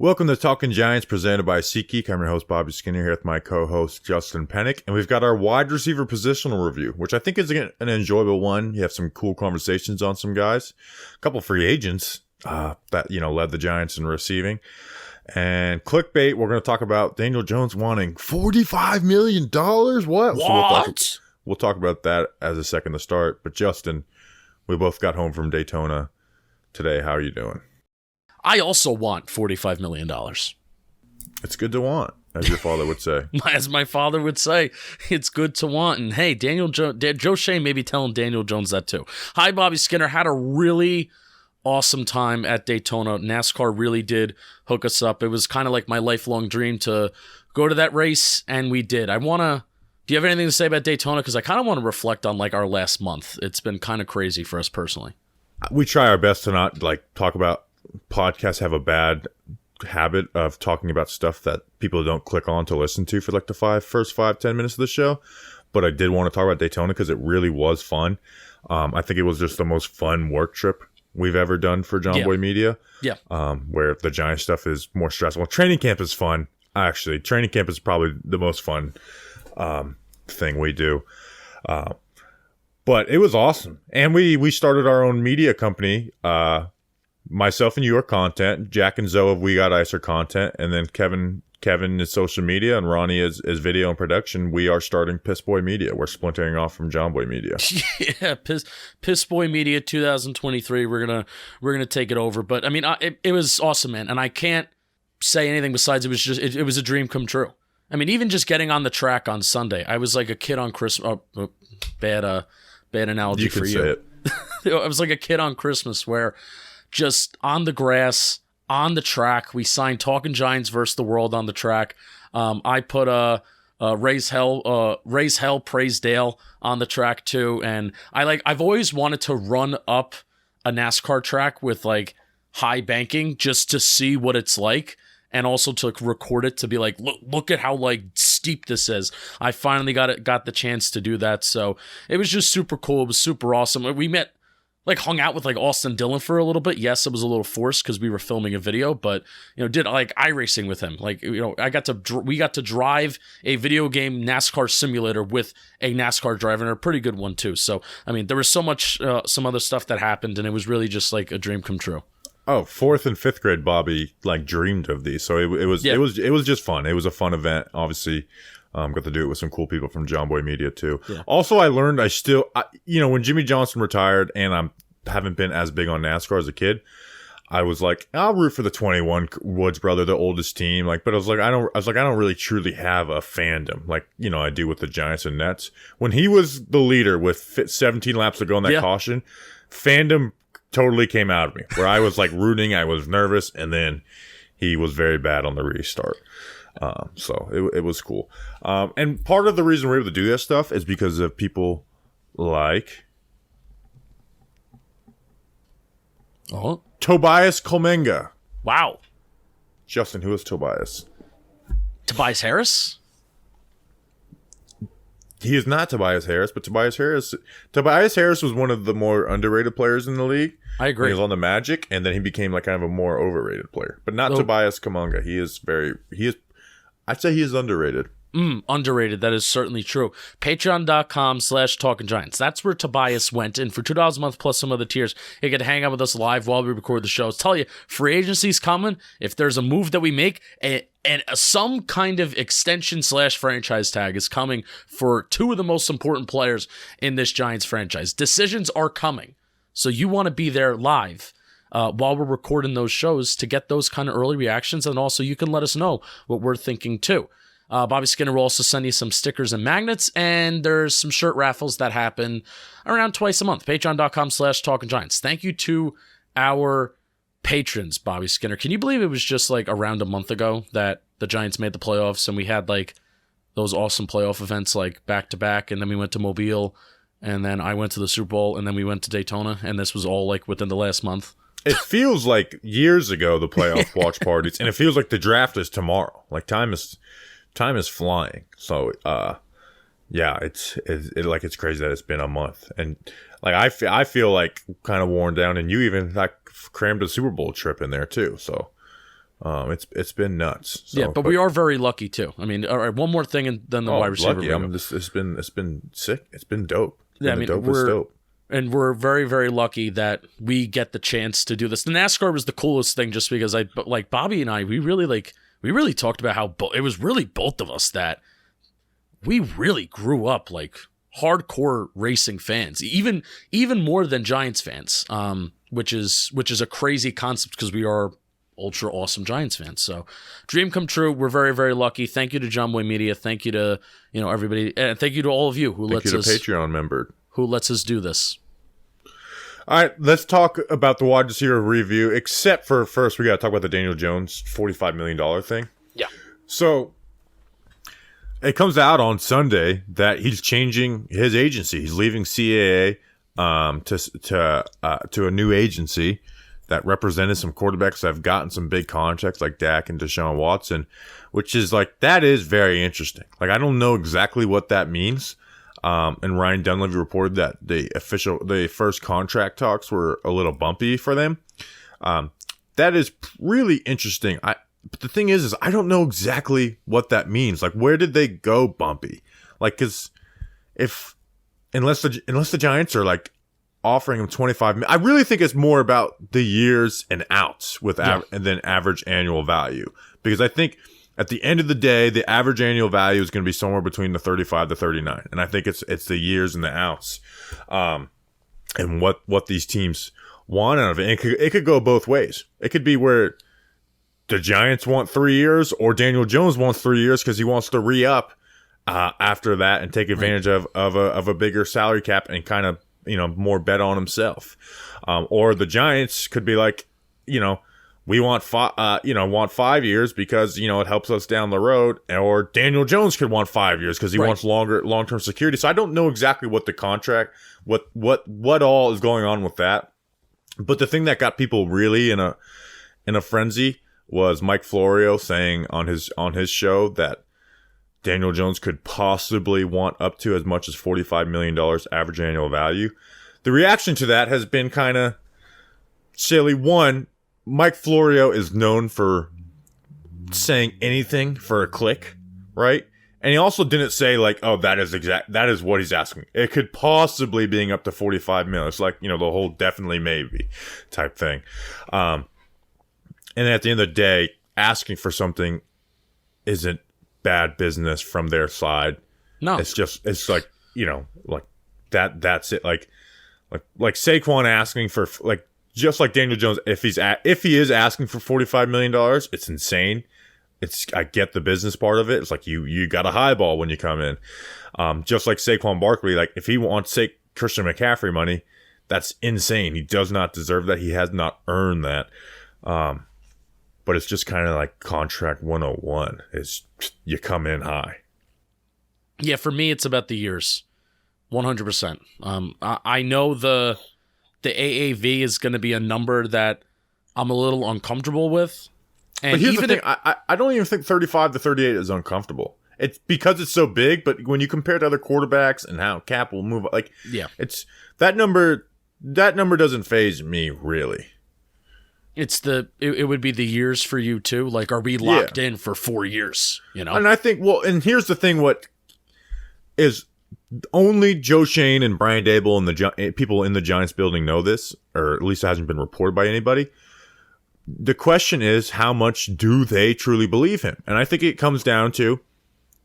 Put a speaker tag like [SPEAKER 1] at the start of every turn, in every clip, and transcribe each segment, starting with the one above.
[SPEAKER 1] Welcome to Talking Giants, presented by SeatGeek. I'm your host, Bobby Skinner, here with my co-host, Justin Pennick. And we've got our wide receiver positional review, which I think is an enjoyable one. You have some cool conversations on some guys. A couple free agents that, led the Giants in receiving. And clickbait, we're going to talk about Daniel Jones wanting $45 million. What? So we'll talk about that as a second to start. But Justin, we both got home from Daytona today. How are you doing?
[SPEAKER 2] I also want $45 million.
[SPEAKER 1] It's good to want, as your father would say.
[SPEAKER 2] As my father would say, it's good to want. And hey, Joe Shea may be telling Daniel Jones that too. Hi, Bobby Skinner. Had a really awesome time at Daytona. NASCAR really did hook us up. It was kind of like my lifelong dream to go to that race, and we did. Do you have anything to say about Daytona? Because I kind of want to reflect on like our last month. It's been kind of crazy for us personally.
[SPEAKER 1] We try our best to not talk about podcasts have a bad habit of talking about stuff that people don't click on to listen to for the first 5-10 minutes of the show. But I did want to talk about Daytona because it really was fun. I think it was just the most fun work trip we've ever done for John Boy Media.
[SPEAKER 2] Yeah.
[SPEAKER 1] Where the Giants stuff is more stressful. Training camp is fun. Actually, training camp is probably the most fun thing we do. But it was awesome. And we started our own media company. Myself and you are content. Jack and Zoe of We Got Ice are content. And then Kevin is social media, and Ronnie is video and production. We are starting Piss Boy Media. We're splintering off from John Boy Media.
[SPEAKER 2] Yeah, Piss Boy Media 2023. We're gonna take it over. But I mean, it was awesome, man. And I can't say anything besides it was a dream come true. I mean, even just getting on the track on Sunday, I was like a kid on Christmas. Bad analogy for you.
[SPEAKER 1] You can say it.
[SPEAKER 2] I was like a kid on Christmas where just on the grass, on the track, we signed Talking Giants versus the World on the track. I put Raise Hell, Praise Dale on the track too. And I've always wanted to run up a NASCAR track with like high banking just to see what it's like. And also to record it to be like, look at how like steep this is. I finally got the chance to do that. So it was just super cool. It was super awesome. We hung out with like Austin Dillon for a little bit. Yes, it was a little forced because we were filming a video, but did like iRacing with him. We got to drive a video game NASCAR simulator with a NASCAR driver, and a pretty good one too. So I mean, there was so much some other stuff that happened, and it was really just like a dream come true.
[SPEAKER 1] Oh, 4th and 5th grade Bobby dreamed of these, so it was just fun. It was a fun event. Obviously, got to do it with some cool people from John Boy Media too. Yeah. Also, I learned when Jimmy Johnson retired, and I haven't been as big on NASCAR as a kid. I was like, I'll root for the 21 Woods brother, the oldest team. But I was like, I don't really truly have a fandom I do with the Giants and Nets. When he was the leader with 17 laps to go on that caution, fandom totally came out of me, where I was rooting, I was nervous, and then he was very bad on the restart. So it was cool. And part of the reason we're able to do that stuff is because of people like Tobias Kolmenga.
[SPEAKER 2] Wow.
[SPEAKER 1] Justin, who is Tobias?
[SPEAKER 2] Tobias Harris?
[SPEAKER 1] He is not Tobias Harris, but Tobias Harris was one of the more underrated players in the league.
[SPEAKER 2] I agree.
[SPEAKER 1] He was on the Magic, and then he became kind of a more overrated player. But not Tobias Kolmenga. I'd say he is underrated.
[SPEAKER 2] Underrated. That is certainly true. Patreon.com/TalkingGiants. That's where Tobias went. And for $2 a month plus some other tiers, you get to hang out with us live while we record the shows. Tell you, free agency's coming. If there's a move that we make, and some kind of extension/franchise tag is coming for two of the most important players in this Giants franchise. Decisions are coming. So you want to be there live while we're recording those shows to get those kind of early reactions. And also you can let us know what we're thinking too. Bobby Skinner will also send you some stickers and magnets, and there's some shirt raffles that happen around twice a month. Patreon.com/TalkingGiants. Thank you to our patrons, Bobby Skinner. Can you believe it was just around a month ago that the Giants made the playoffs, and we had those awesome playoff events back to back, and then we went to Mobile, and then I went to the Super Bowl, and then we went to Daytona, and this was all within the last month.
[SPEAKER 1] It feels like years ago, the playoff watch parties, and it feels like the draft is tomorrow. Time is flying. So, it's crazy that it's been a month, and I feel kind of worn down, and you even crammed a Super Bowl trip in there too. So, It's been nuts. So,
[SPEAKER 2] yeah, but we are very lucky too. I mean, all right, one more thing, and then the wide receiver.
[SPEAKER 1] Lucky. It's been sick. It's been dope.
[SPEAKER 2] Yeah, I mean,
[SPEAKER 1] we're dope.
[SPEAKER 2] And we're very, very lucky that we get the chance to do this. The NASCAR was the coolest thing, just because like Bobby and I, we really talked about how it was really both of us that we really grew up like hardcore racing fans, even more than Giants fans, which is a crazy concept because we are ultra awesome Giants fans. So dream come true. We're very, very lucky. Thank you to John Boy Media. Thank you to everybody, and thank you to all of you who lets us
[SPEAKER 1] Patreon member
[SPEAKER 2] who lets us do this.
[SPEAKER 1] All right, let's talk about the wide receiver review, except for first we got to talk about the Daniel Jones $45 million thing.
[SPEAKER 2] Yeah.
[SPEAKER 1] So it comes out on Sunday that he's changing his agency. He's leaving CAA to a new agency that represented some quarterbacks that have gotten some big contracts like Dak and Deshaun Watson, which is that is very interesting. Like, I don't know exactly what that means. And Ryan Dunleavy reported that the first contract talks were a little bumpy for them. That is really interesting. But the thing is I don't know exactly what that means. Like, where did they go bumpy? Like, because unless the Giants are like offering him $25 million, I really think it's more about the years and outs and then average annual value, because I think at the end of the day, the average annual value is going to be somewhere between the 35 to 39. And I think it's the years and the outs, and what these teams want out of it. It could go both ways. It could be where the Giants want 3 years, or Daniel Jones wants 3 years because he wants to re-up after that and take advantage of a bigger salary cap and kind of, more bet on himself. Or the Giants could be like, we want 5 years because, it helps us down the road. Or Daniel Jones could want 5 years because he wants long-term security. So I don't know exactly what the contract, what all is going on with that. But the thing that got people really in a frenzy was Mike Florio saying on his show that Daniel Jones could possibly want up to as much as $45 million average annual value. The reaction to that has been kind of silly. One, Mike Florio is known for saying anything for a click, right? And he also didn't say like, oh, that is what he's asking. It could possibly being up to 45 million. It's like, the whole definitely maybe type thing. And at the end of the day, asking for something isn't bad business from their side. No. It's like, like that's it. Like Saquon asking for like, just like Daniel Jones, if he is asking for $45 million, it's insane. I get the business part of it. It's like you got a highball when you come in. Just like Saquon Barkley, like if he wants Christian McCaffrey money, that's insane. He does not deserve that. He has not earned that. But it's just kind of like contract 101. Is you come in high.
[SPEAKER 2] Yeah, for me, it's about the years, 100%. I know the AAV is going to be a number that I'm a little uncomfortable with. And
[SPEAKER 1] but here's the thing, I don't even think 35 to 38 is uncomfortable. It's because it's so big, but when you compare it to other quarterbacks and how cap will move, like, yeah, it's that number doesn't faze me really.
[SPEAKER 2] It would be the years for you too. Like, are we locked in for 4 years? And
[SPEAKER 1] I think, and here's the thing, what is only Joe Shane and Brian Dable and the people in the Giants building know this, or at least it hasn't been reported by anybody. The question is, how much do they truly believe him? And I think it comes down to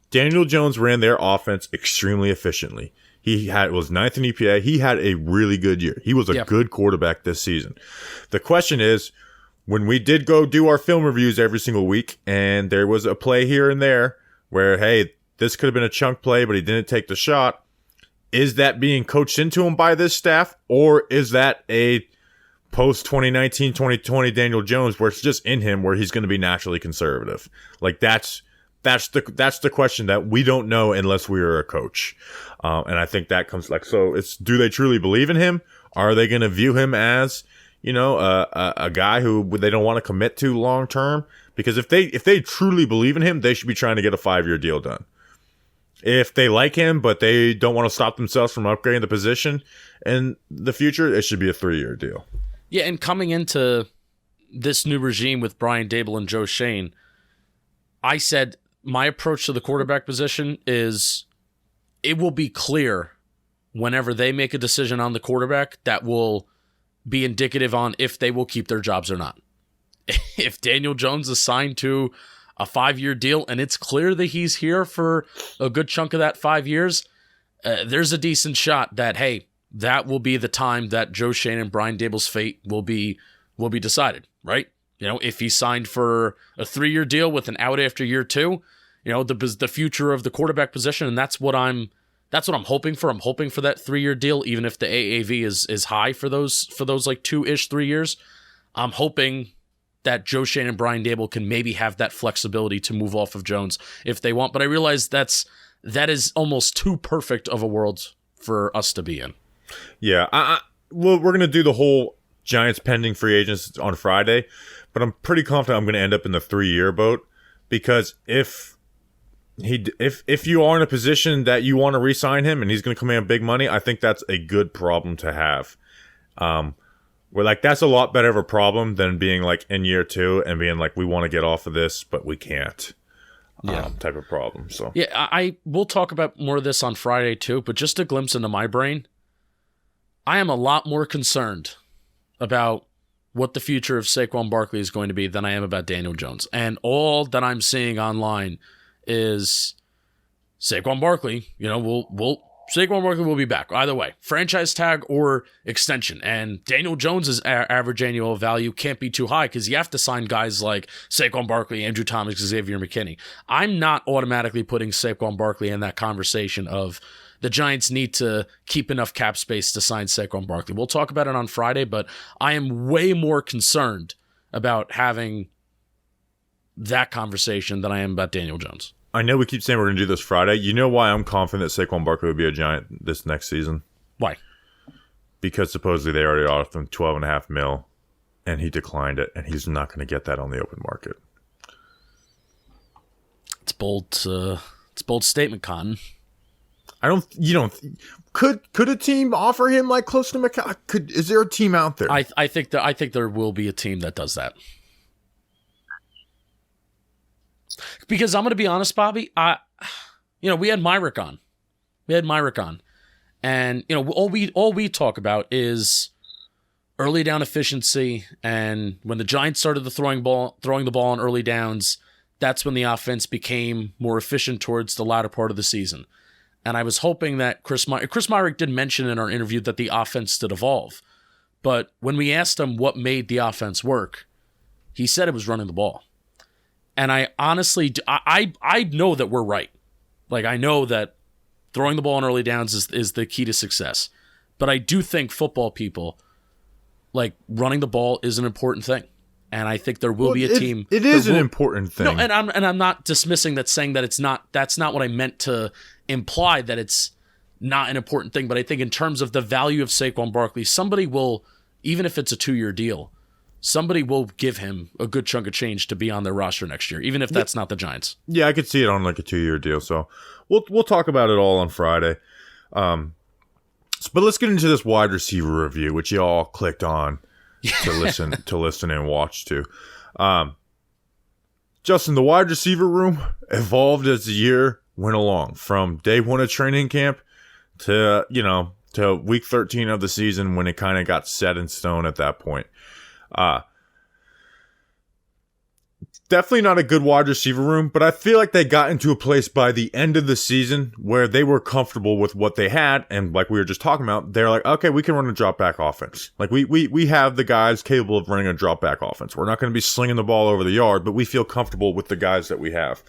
[SPEAKER 1] Daniel Jones ran their offense extremely efficiently. He was ninth in EPA. He had a really good year. He was a good quarterback this season. The question is, when we did go do our film reviews every single week, and there was a play here and there where, hey, this could have been a chunk play, but he didn't take the shot. Is that being coached into him by this staff, or is that a post-2019, 2020 Daniel Jones where it's just in him where he's going to be naturally conservative? Like, that's the question that we don't know unless we are a coach. And I think that comes so it's, do they truly believe in him? Are they going to view him as, a guy who they don't want to commit to long term? Because if they truly believe in him, they should be trying to get a 5-year deal done. If they like him, but they don't want to stop themselves from upgrading the position in the future, it should be a 3-year deal.
[SPEAKER 2] Yeah, and coming into this new regime with Brian Daboll and Joe Schoen, I said my approach to the quarterback position is it will be clear whenever they make a decision on the quarterback that will be indicative on if they will keep their jobs or not. If Daniel Jones is signed to a 5-year deal and it's clear that he's here for a good chunk of that 5 years, there's a decent shot that, hey, that will be the time that Joe Schoen and Brian Daboll's fate will be decided, right? You know, if he signed for a 3-year deal with an out after year 2, you know, the future of the quarterback position, and that's what I'm hoping for. I'm hoping for that 3-year deal, even if the AAV is high for those like 2-ish 3 years. I'm hoping that Joe Schoen and Brian Daboll can maybe have that flexibility to move off of Jones if they want. But I realize that is almost too perfect of a world for us to be in.
[SPEAKER 1] Yeah, well, we're gonna do the whole Giants pending free agents on Friday, but I'm pretty confident I'm gonna end up in the 3-year boat, because if you are in a position that you want to re-sign him and he's going to command big money, I think that's a good problem to have. Where like that's a lot better of a problem than being like in year 2 and being like, we want to get off of this but we can't. Type of problem. So
[SPEAKER 2] yeah, I will talk about more of this on Friday too. But just a glimpse into my brain, I am a lot more concerned about what the future of Saquon Barkley is going to be than I am about Daniel Jones. And all that I'm seeing online is Saquon Barkley, you know, Saquon Barkley will be back either way, franchise tag or extension. And Daniel Jones's average annual value can't be too high because you have to sign guys like Saquon Barkley, Andrew Thomas, Xavier McKinney. I'm not automatically putting Saquon Barkley in that conversation of the Giants need to keep enough cap space to sign Saquon Barkley. We'll talk about it on Friday, but I am way more concerned about having that conversation than I am about Daniel Jones.
[SPEAKER 1] I know we keep saying we're going to do this Friday. You know why I'm confident that Saquon Barkley will be a Giant this next season?
[SPEAKER 2] Why?
[SPEAKER 1] Because supposedly they already offered him $12.5 million, and he declined it, and he's not going to get that on the open market.
[SPEAKER 2] It's bold. It's a bold statement, Cotton.
[SPEAKER 1] Could a team offer him like close to McCall? Is there a team out there?
[SPEAKER 2] I think there will be a team that does that. Because I'm going to be honest, Bobby, we had Myrick on. And, you know, all we talk about is early down efficiency. And when the Giants started throwing the ball on early downs, that's when the offense became more efficient towards the latter part of the season. And I was hoping that Chris Myrick did mention in our interview that the offense did evolve. But when we asked him what made the offense work, he said it was running the ball. And I honestly, I know that we're right. Like, I know that throwing the ball on early downs is the key to success. But I do think football people, like, running the ball is an important thing. And I think there will be a team.
[SPEAKER 1] It is an important thing.
[SPEAKER 2] No, and I'm not dismissing that, saying that it's not. That's not what I meant to imply, that it's not an important thing. But I think in terms of the value of Saquon Barkley, somebody will, even if it's a 2-year deal, somebody will give him a good chunk of change to be on their roster next year, even if that's not the Giants.
[SPEAKER 1] Yeah, I could see it on like a 2-year deal. So we'll talk about it all on Friday. But let's get into this wide receiver review, which you all clicked on to listen and watch to. Justin, the wide receiver room evolved as the year went along, from day 1 of training camp to week 13 of the season, when it kind of got set in stone at that point. Definitely not a good wide receiver room, but I feel like they got into a place by the end of the season where they were comfortable with what they had, and like we were just talking about, they're like, okay, we can run a drop back offense. Like we have the guys capable of running a drop back offense. We're not going to be slinging the ball over the yard, but we feel comfortable with the guys that we have.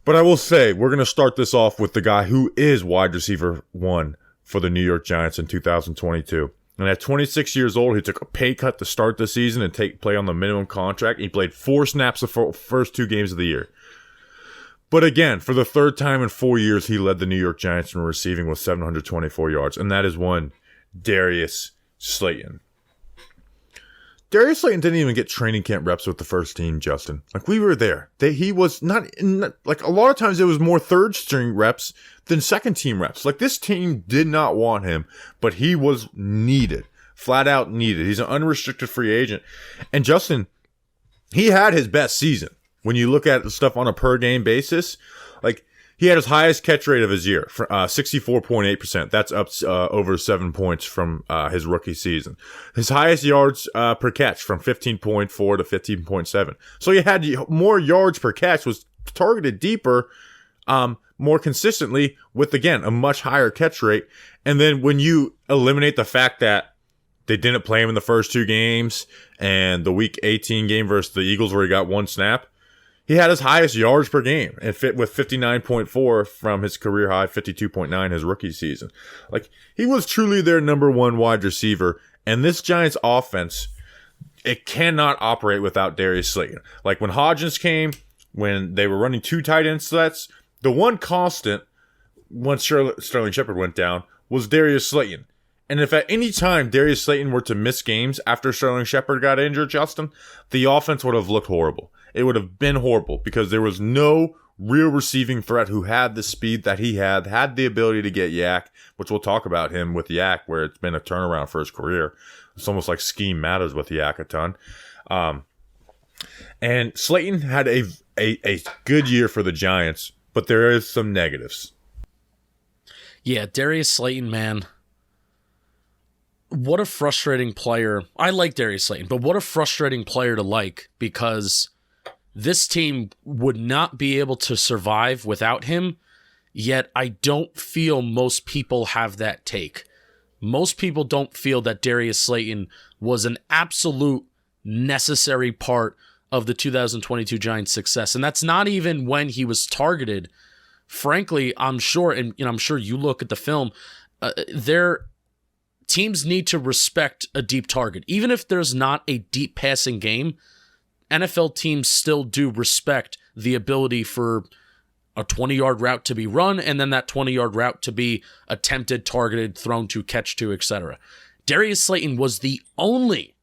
[SPEAKER 1] But I will say, we're going to start this off with the guy who is wide receiver 1 for the New York Giants in 2022. And at 26 years old, he took a pay cut to start the season and play on the minimum contract. He played 4 snaps the first 2 games of the year. But again, for the 3rd time in 4 years, he led the New York Giants in receiving with 724 yards. And that is one Darius Slayton. Darius Slayton didn't even get training camp reps with the first team, Justin. Like, we were there. He was not like, a lot of times it was more 3rd string reps than 2nd team reps. Like, this team did not want him, but he was needed flat out needed. He's an unrestricted free agent. And Justin, he had his best season. When you look at the stuff on a per game basis, like he had his highest catch rate of his year, 64.8%. That's up over 7 points from his rookie season. His highest yards per catch from 15.4 to 15.7. So he had more yards per catch, was targeted deeper, more consistently with, again, a much higher catch rate. And then when you eliminate the fact that they didn't play him in the first 2 games and the week 18 game versus the Eagles where he got 1 snap, he had his highest yards per game and fit with 59.4 from his career high 52.9 his rookie season. Like, he was truly their number 1 wide receiver. And this Giants offense, it cannot operate without Darius Slayton. Like, when Hodgins came, when they were running 2 tight end sets, the one constant once Sterling Shepard went down was Darius Slayton. And if at any time Darius Slayton were to miss games after Sterling Shepard got injured, Justin, the offense would have looked horrible. It would have been horrible because there was no real receiving threat who had the speed that he had the ability to get yak, which we'll talk about him with yak, where it's been a turnaround for his career. It's almost like scheme matters with yak a ton. And Slayton had a good year for the Giants, but there is some negatives.
[SPEAKER 2] Yeah, Darius Slayton, man. What a frustrating player. I like Darius Slayton, but what a frustrating player to like, because this team would not be able to survive without him, yet I don't feel most people have that take. Most people don't feel that Darius Slayton was an absolute necessary part of the 2022 Giants' success. And that's not even when he was targeted. Frankly, I'm sure, and I'm sure you look at the film, their teams need to respect a deep target. Even if there's not a deep passing game, NFL teams still do respect the ability for a 20-yard route to be run and then that 20-yard route to be attempted, targeted, thrown to, catch to, etc. Darius Slayton was the only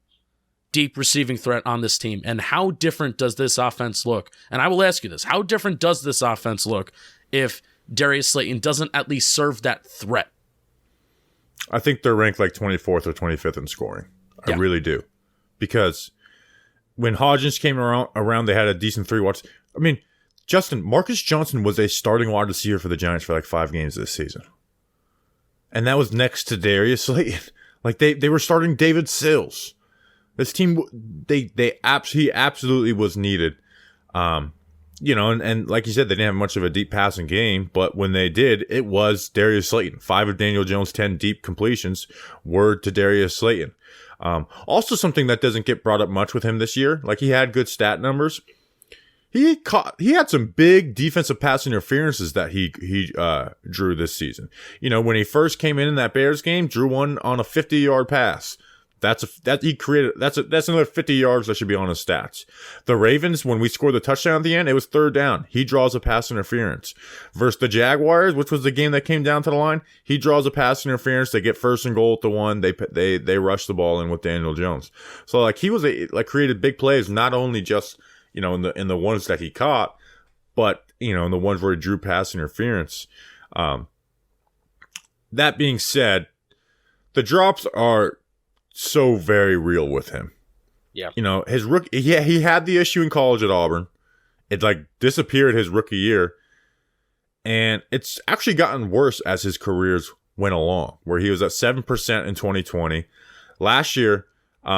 [SPEAKER 2] deep receiving threat on this team. And how different does this offense look? And I will ask you this. How different does this offense look if Darius Slayton doesn't at least serve that threat?
[SPEAKER 1] I think they're ranked like 24th or 25th in scoring. I really do. Because when Hodgins came around, they had a decent 3 watch. I mean, Justin, Marcus Johnson was a starting wide receiver for the Giants for like 5 games this season. And that was next to Darius Slayton. Like they were starting David Sills. This team, he absolutely was needed. And like you said, they didn't have much of a deep passing game, but when they did, it was Darius Slayton. 5 of Daniel Jones' 10 deep completions were to Darius Slayton. Also something that doesn't get brought up much with him this year, like he had good stat numbers. He had some big defensive pass interferences that he drew this season. When he first came in that Bears game, drew one on a 50-yard pass. That's another 50 yards that should be on his stats. The Ravens, when we scored the touchdown at the end, it was 3rd down. He draws a pass interference. Versus the Jaguars, which was the game that came down to the line, he draws a pass interference. They get 1st and goal at the 1. They rush the ball in with Daniel Jones. So like he was created big plays, not only just in the ones that he caught, but in the ones where he drew pass interference. That being said, the drops are so very real with him. Yeah. His rookie, he had the issue in college at Auburn. It disappeared his rookie year. And it's actually gotten worse as his careers went along, where he was at 7% in 2020. Last year, he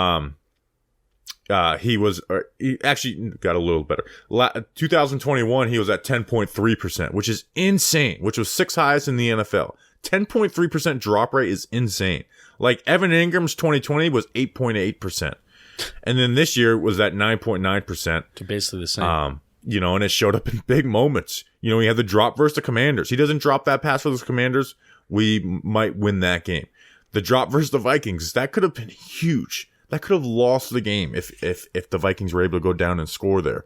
[SPEAKER 1] actually got a little better. 2021, he was at 10.3%, which is insane, which was 6th highest in the NFL. 10.3% drop rate is insane. Like Evan Ingram's 2020 was 8.8%. And then this year was at 9.9%.
[SPEAKER 2] To basically the same.
[SPEAKER 1] And it showed up in big moments. He had the drop versus the Commanders. He doesn't drop that pass for the Commanders, we might win that game. The drop versus the Vikings, that could have been huge. That could have lost the game if the Vikings were able to go down and score there.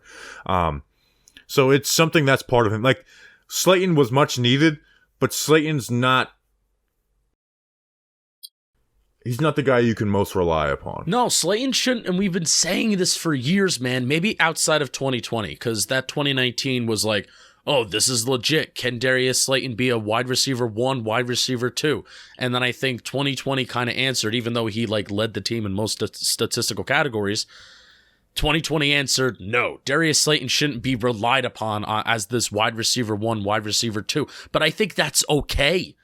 [SPEAKER 1] So it's something that's part of him. Like Slayton was much needed, but Slayton's not. He's not the guy you can most rely upon.
[SPEAKER 2] No, Slayton shouldn't, and we've been saying this for years, man. Maybe outside of 2020, because that 2019 was like, oh, this is legit. Can Darius Slayton be a wide receiver 1, wide receiver 2? And then I think 2020 kind of answered, even though he like led the team in most statistical categories. 2020 answered, no, Darius Slayton shouldn't be relied upon as this wide receiver 1, wide receiver 2. But I think that's okay.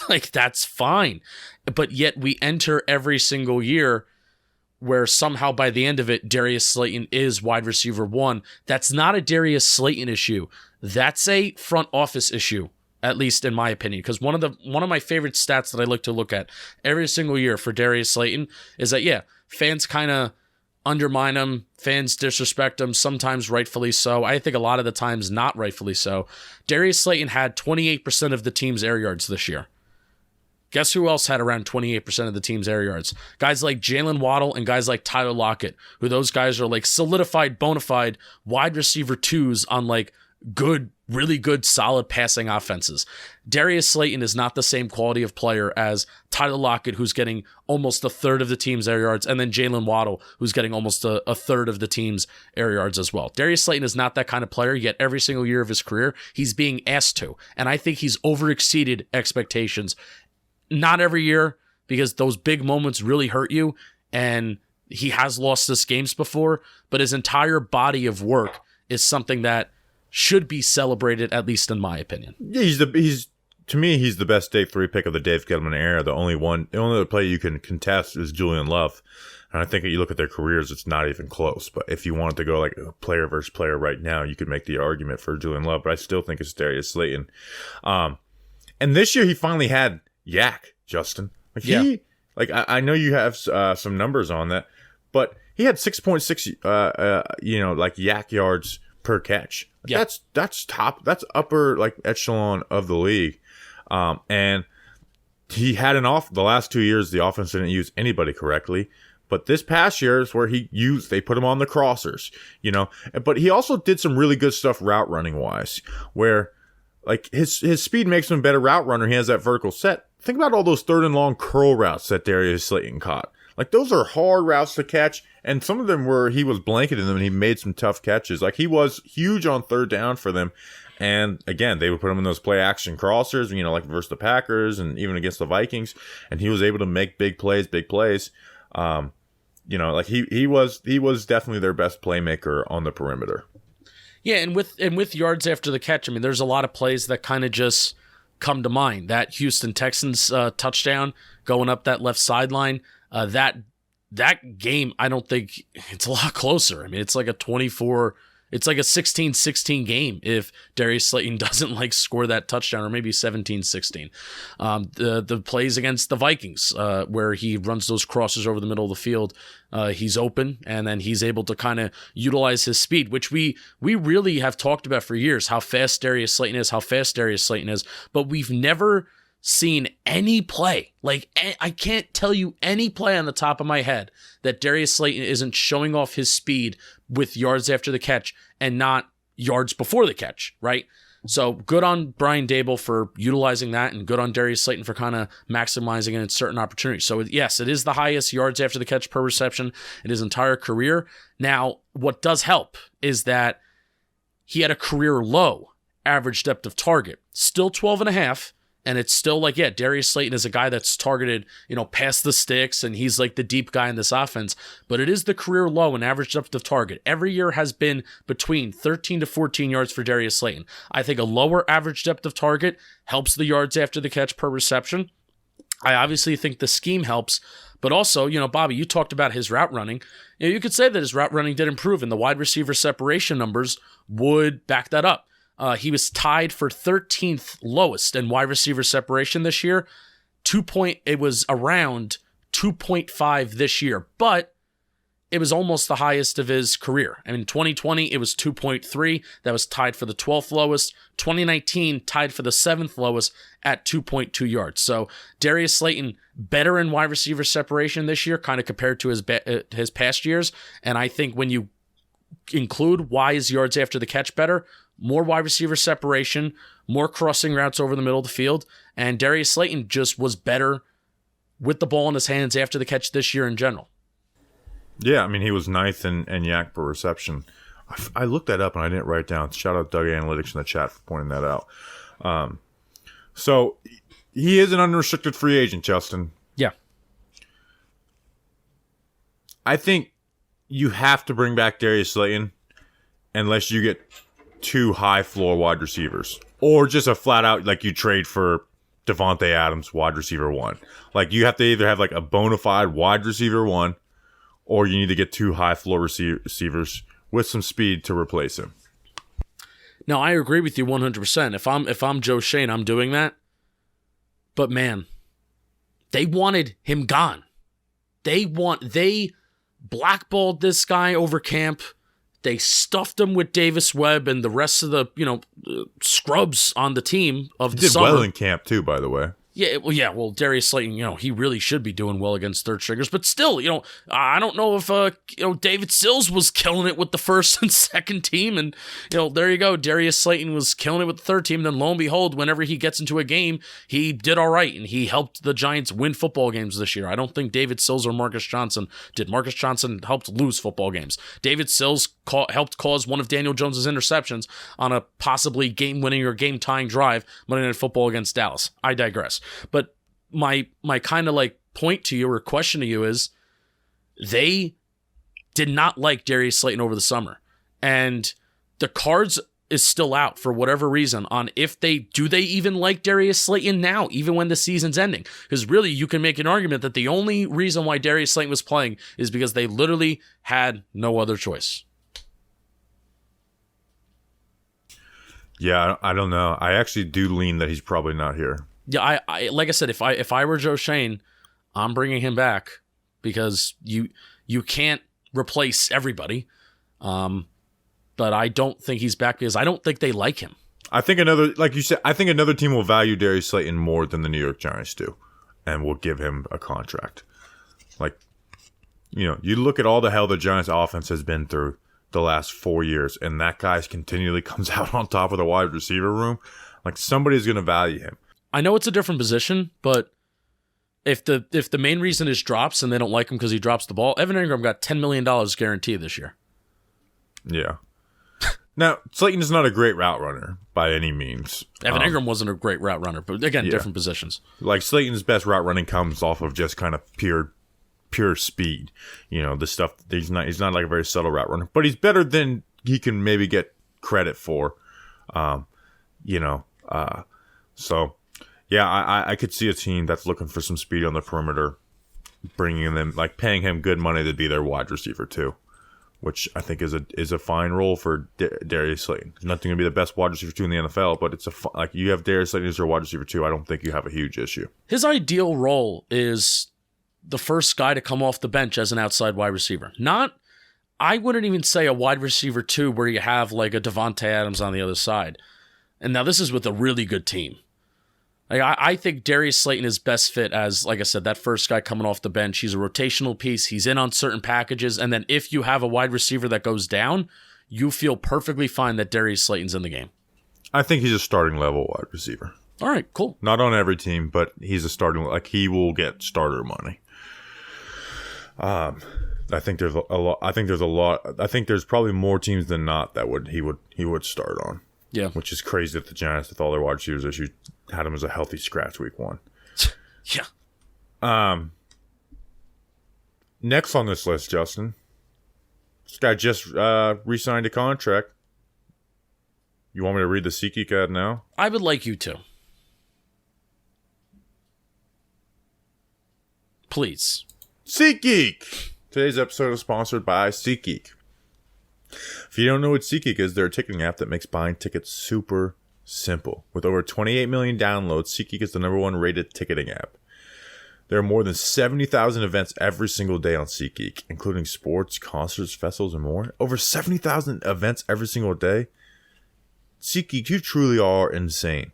[SPEAKER 2] Like, that's fine. But yet we enter every single year where somehow by the end of it, Darius Slayton is wide receiver 1. That's not a Darius Slayton issue. That's a front office issue, at least in my opinion. Because one of my favorite stats that I like to look at every single year for Darius Slayton is that, yeah, fans kind of undermine him, fans disrespect him, sometimes rightfully so. I think a lot of the times not rightfully so. Darius Slayton had 28% of the team's air yards this year. Guess who else had around 28% of the team's air yards? Guys like Jalen Waddle and guys like Tyler Lockett, who those guys are like solidified, bona fide wide receiver 2s on like good, really good, solid passing offenses. Darius Slayton is not the same quality of player as Tyler Lockett, who's getting almost a third of the team's air yards, and then Jalen Waddle, who's getting almost a third of the team's air yards as well. Darius Slayton is not that kind of player, yet every single year of his career, he's being asked to. And I think he's overexceeded expectations. Not every year, because those big moments really hurt you, and he has lost us games before, but his entire body of work is something that should be celebrated, at least in my opinion.
[SPEAKER 1] Yeah, to me, he's the best day 3 pick of the Dave Gettleman era. The only other player you can contest is Julian Love. And I think if you look at their careers, it's not even close. But if you wanted to go like player versus player right now, you could make the argument for Julian Love, but I still think it's Darius Slayton. And this year he finally had Yak, Justin. I know you have some numbers on that, but he had 6.6 like yak yards per catch.
[SPEAKER 2] Yeah.
[SPEAKER 1] That's top. That's upper like echelon of the league. And he had the last 2 years the offense didn't use anybody correctly. But this past year is where they put him on the crossers, But he also did some really good stuff route running wise, where like his speed makes him a better route runner. He has that vertical set. Think about all those 3rd and long curl routes that Darius Slayton caught. Like, those are hard routes to catch, and some of them he was blanketing them and he made some tough catches. Like, he was huge on 3rd down for them. And again, they would put him in those play action crossers, like versus the Packers and even against the Vikings. And he was able to make big plays. Like he was definitely their best playmaker on the perimeter.
[SPEAKER 2] Yeah, and with yards after the catch, I mean, there's a lot of plays that kind of just come to mind. That Houston Texans touchdown going up that left sideline, that game, I don't think it's a lot closer. I mean, it's like a 16-16 game if Darius Slayton doesn't like score that touchdown, or maybe 17-16. The plays against the Vikings, where he runs those crosses over the middle of the field, he's open, and then he's able to kind of utilize his speed, which we really have talked about for years, how fast Darius Slayton is, but we've never seen any play. Like, I can't tell you any play on the top of my head that Darius Slayton isn't showing off his speed with yards after the catch and not yards before the catch, right? So good on Brian Daboll for utilizing that, and good on Darius Slayton for kind of maximizing it in certain opportunities. So yes, it is the highest yards after the catch per reception in his entire career. Now, what does help is that he had a career low average depth of target, still 12.5. And it's still like, yeah, Darius Slayton is a guy that's targeted, past the sticks, and he's like the deep guy in this offense. But it is the career low in average depth of target. Every year has been between 13 to 14 yards for Darius Slayton. I think a lower average depth of target helps the yards after the catch per reception. I obviously think the scheme helps, but also, Bobby, you talked about his route running. You could say that his route running did improve, and the wide receiver separation numbers would back that up. He was tied for 13th lowest in wide receiver separation this year. It was around 2.5 this year, but it was almost the highest of his career. I mean, 2020, it was 2.3. That was tied for the 12th lowest. 2019, tied for the 7th lowest at 2.2 yards. So Darius Slayton, better in wide receiver separation this year, kind of compared to his past years. And I think when you include why his yards after the catch better, more wide receiver separation, more crossing routes over the middle of the field, and Darius Slayton just was better with the ball in his hands after the catch this year in general.
[SPEAKER 1] Yeah, I mean, he was ninth in yak per reception. I looked that up and I didn't write it down. Shout out Doug Analytics in the chat for pointing that out. So he is an unrestricted free agent, Justin.
[SPEAKER 2] Yeah.
[SPEAKER 1] I think you have to bring back Darius Slayton unless you get 2 high floor wide receivers, or just a flat out like you trade for Devontae Adams, wide receiver 1. Like you have to either have like a bona fide wide receiver 1, or you need to get 2 high floor receivers with some speed to replace him.
[SPEAKER 2] Now I agree with you 100%. If I'm Joe Schoen, I'm doing that. But man, they wanted him gone. They blackballed this guy over camp. They stuffed him with Davis Webb and the rest of the, scrubs on the team of the summer.
[SPEAKER 1] Did well in camp too, by the way.
[SPEAKER 2] Well, Darius Slayton, he really should be doing well against third stringers, but still, I don't know if, David Sills was killing it with the first and second team, and, there you go, Darius Slayton was killing it with the third team, then lo and behold, whenever he gets into a game, he did all right, and he helped the Giants win football games this year. I don't think David Sills or Marcus Johnson did. Marcus Johnson helped lose football games. David Sills helped cause one of Daniel Jones's interceptions on a possibly game-winning or game-tying drive Monday Night Football against Dallas. I digress. But my kind of like point to you or question to you is they did not like Darius Slayton over the summer. And the cards is still out for whatever reason on if they even like Darius Slayton now, even when the season's ending. Because really you can make an argument that the only reason why Darius Slayton was playing is because they literally had no other choice.
[SPEAKER 1] Yeah, I don't know. I actually do lean that he's probably not here.
[SPEAKER 2] Yeah, I like I said, if I were Joe Schoen, I'm bringing him back because you can't replace everybody. But I don't think he's back because I don't think they like him.
[SPEAKER 1] I think another team will value Darius Slayton more than the New York Giants do, and will give him a contract. Like, you look at all the hell the Giants offense has been through the last 4 years, and that guy continually comes out on top of the wide receiver room. Like, somebody's going to value him.
[SPEAKER 2] I know it's a different position, but if the main reason is drops and they don't like him because he drops the ball, Evan Ingram got $10 million guaranteed this year.
[SPEAKER 1] Yeah. Now, Slayton is not a great route runner by any means.
[SPEAKER 2] Evan Ingram wasn't a great route runner, but again, different positions.
[SPEAKER 1] Like, Slayton's best route running comes off of just kind of pure speed. The stuff, he's not like a very subtle route runner, but he's better than he can maybe get credit for. So... Yeah, I could see a team that's looking for some speed on the perimeter, bringing them, like paying him good money to be their wide receiver too, which I think is a fine role for Darius Slayton. He's not going to be the best wide receiver 2 in the NFL, but it's like you have Darius Slayton as your wide receiver 2. I don't think you have a huge issue. His
[SPEAKER 2] ideal role is the first guy to come off the bench as an outside wide receiver. I wouldn't even say a wide receiver 2 where you have like a Devontae Adams on the other side. And now this is with a really good team. Like, I think Darius Slayton is best fit as, like I said, that first guy coming off the bench. He's a rotational piece. He's in on certain packages. And then if you have a wide receiver that goes down, you feel perfectly fine that Darius Slayton's in the game.
[SPEAKER 1] I think he's a starting level wide receiver.
[SPEAKER 2] All right, cool.
[SPEAKER 1] Not on every team, but he's a starting, like he will get starter money. I think there's a lot. I think there's probably more teams than not that he would start on.
[SPEAKER 2] Yeah.
[SPEAKER 1] Which is crazy that the Giants, with all their wide receivers issues, had him as a healthy scratch week 1.
[SPEAKER 2] Yeah.
[SPEAKER 1] Next on this list, Justin. This guy just re-signed a contract. You want me to read the SeatGeek ad now?
[SPEAKER 2] I would like you to. Please.
[SPEAKER 1] SeatGeek! Today's episode is sponsored by SeatGeek. If you don't know what SeatGeek is, they're a ticketing app that makes buying tickets super simple. With over 28 million downloads, SeatGeek is the #1 rated ticketing app. There are more than 70,000 events every single day on SeatGeek, including sports, concerts, festivals, and more. Over 70,000 events every single day. SeatGeek, you truly are insane.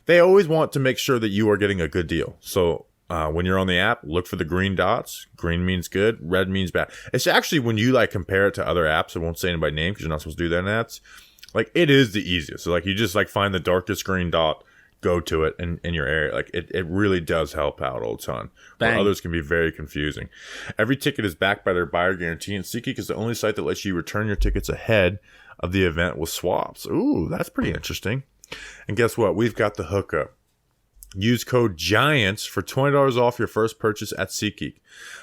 [SPEAKER 1] They always want to make sure that you are getting a good deal. So when you're on the app, look for the green dots. Green means good, red means bad. It's actually when you like compare it to other apps, I won't say it by name because you're not supposed to do that in apps. Like, it is the easiest. So like, you just like find the darkest green dot, go to it in your area. Like, it really does help out a ton. Where others can be very confusing. Every ticket is backed by their buyer guarantee, and SeatGeek is the only site that lets you return your tickets ahead of the event with swaps. Ooh, that's pretty interesting. And guess what? We've got the hookup. Use code GIANTS for $20 off your first purchase at SeatGeek.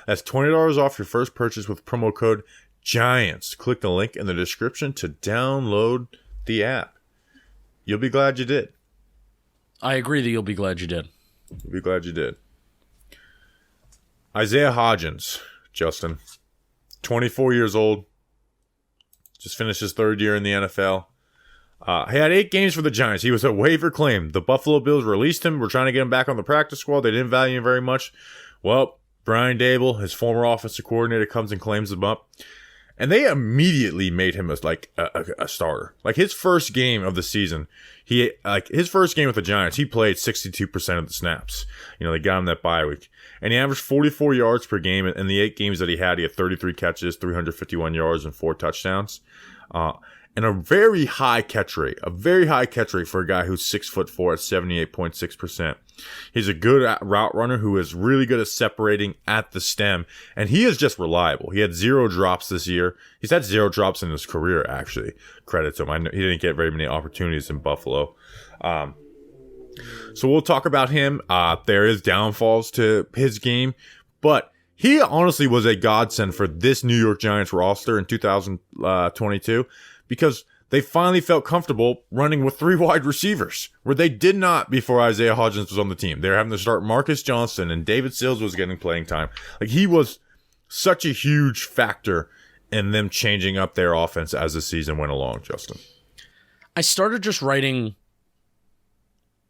[SPEAKER 1] That's $20 off your first purchase with promo code GIANTS. Click the link in the description to download the app. You'll be glad you did.
[SPEAKER 2] I agree that you'll be glad you did.
[SPEAKER 1] You'll be glad you did. Isaiah Hodgins, Justin, 24 years old, just finished his third year in the NFL. He had 8 games for the Giants. He was a waiver claim. The Buffalo Bills released him. We're trying to get him back on the practice squad. They didn't value him very much. Well, Brian Dable, his former offensive coordinator, comes and claims him up. And they immediately made him a starter. Like his first game of the season, his first game with the Giants, he played 62% of the snaps. You know, they got him that bye week. And he averaged 44 yards per game. In the 8 games that he had 33 catches, 351 yards, and 4 touchdowns. And a very high catch rate for a guy who's 6'4" at 78.6%. He's a good route runner who is really good at separating at the stem, and he is just reliable. He had 0 drops this year. He's had 0 drops in his career, actually. Credit to him. I know he didn't get very many opportunities in Buffalo. So we'll talk about him. There is downfalls to his game, but he honestly was a godsend for this New York Giants roster in 2022. Because they finally felt comfortable running with 3 wide receivers, where they did not before Isaiah Hodgins was on the team. They were having to start Marcus Johnson, and David Sills was getting playing time. Like, he was such a huge factor in them changing up their offense as the season went along, Justin.
[SPEAKER 2] I started just writing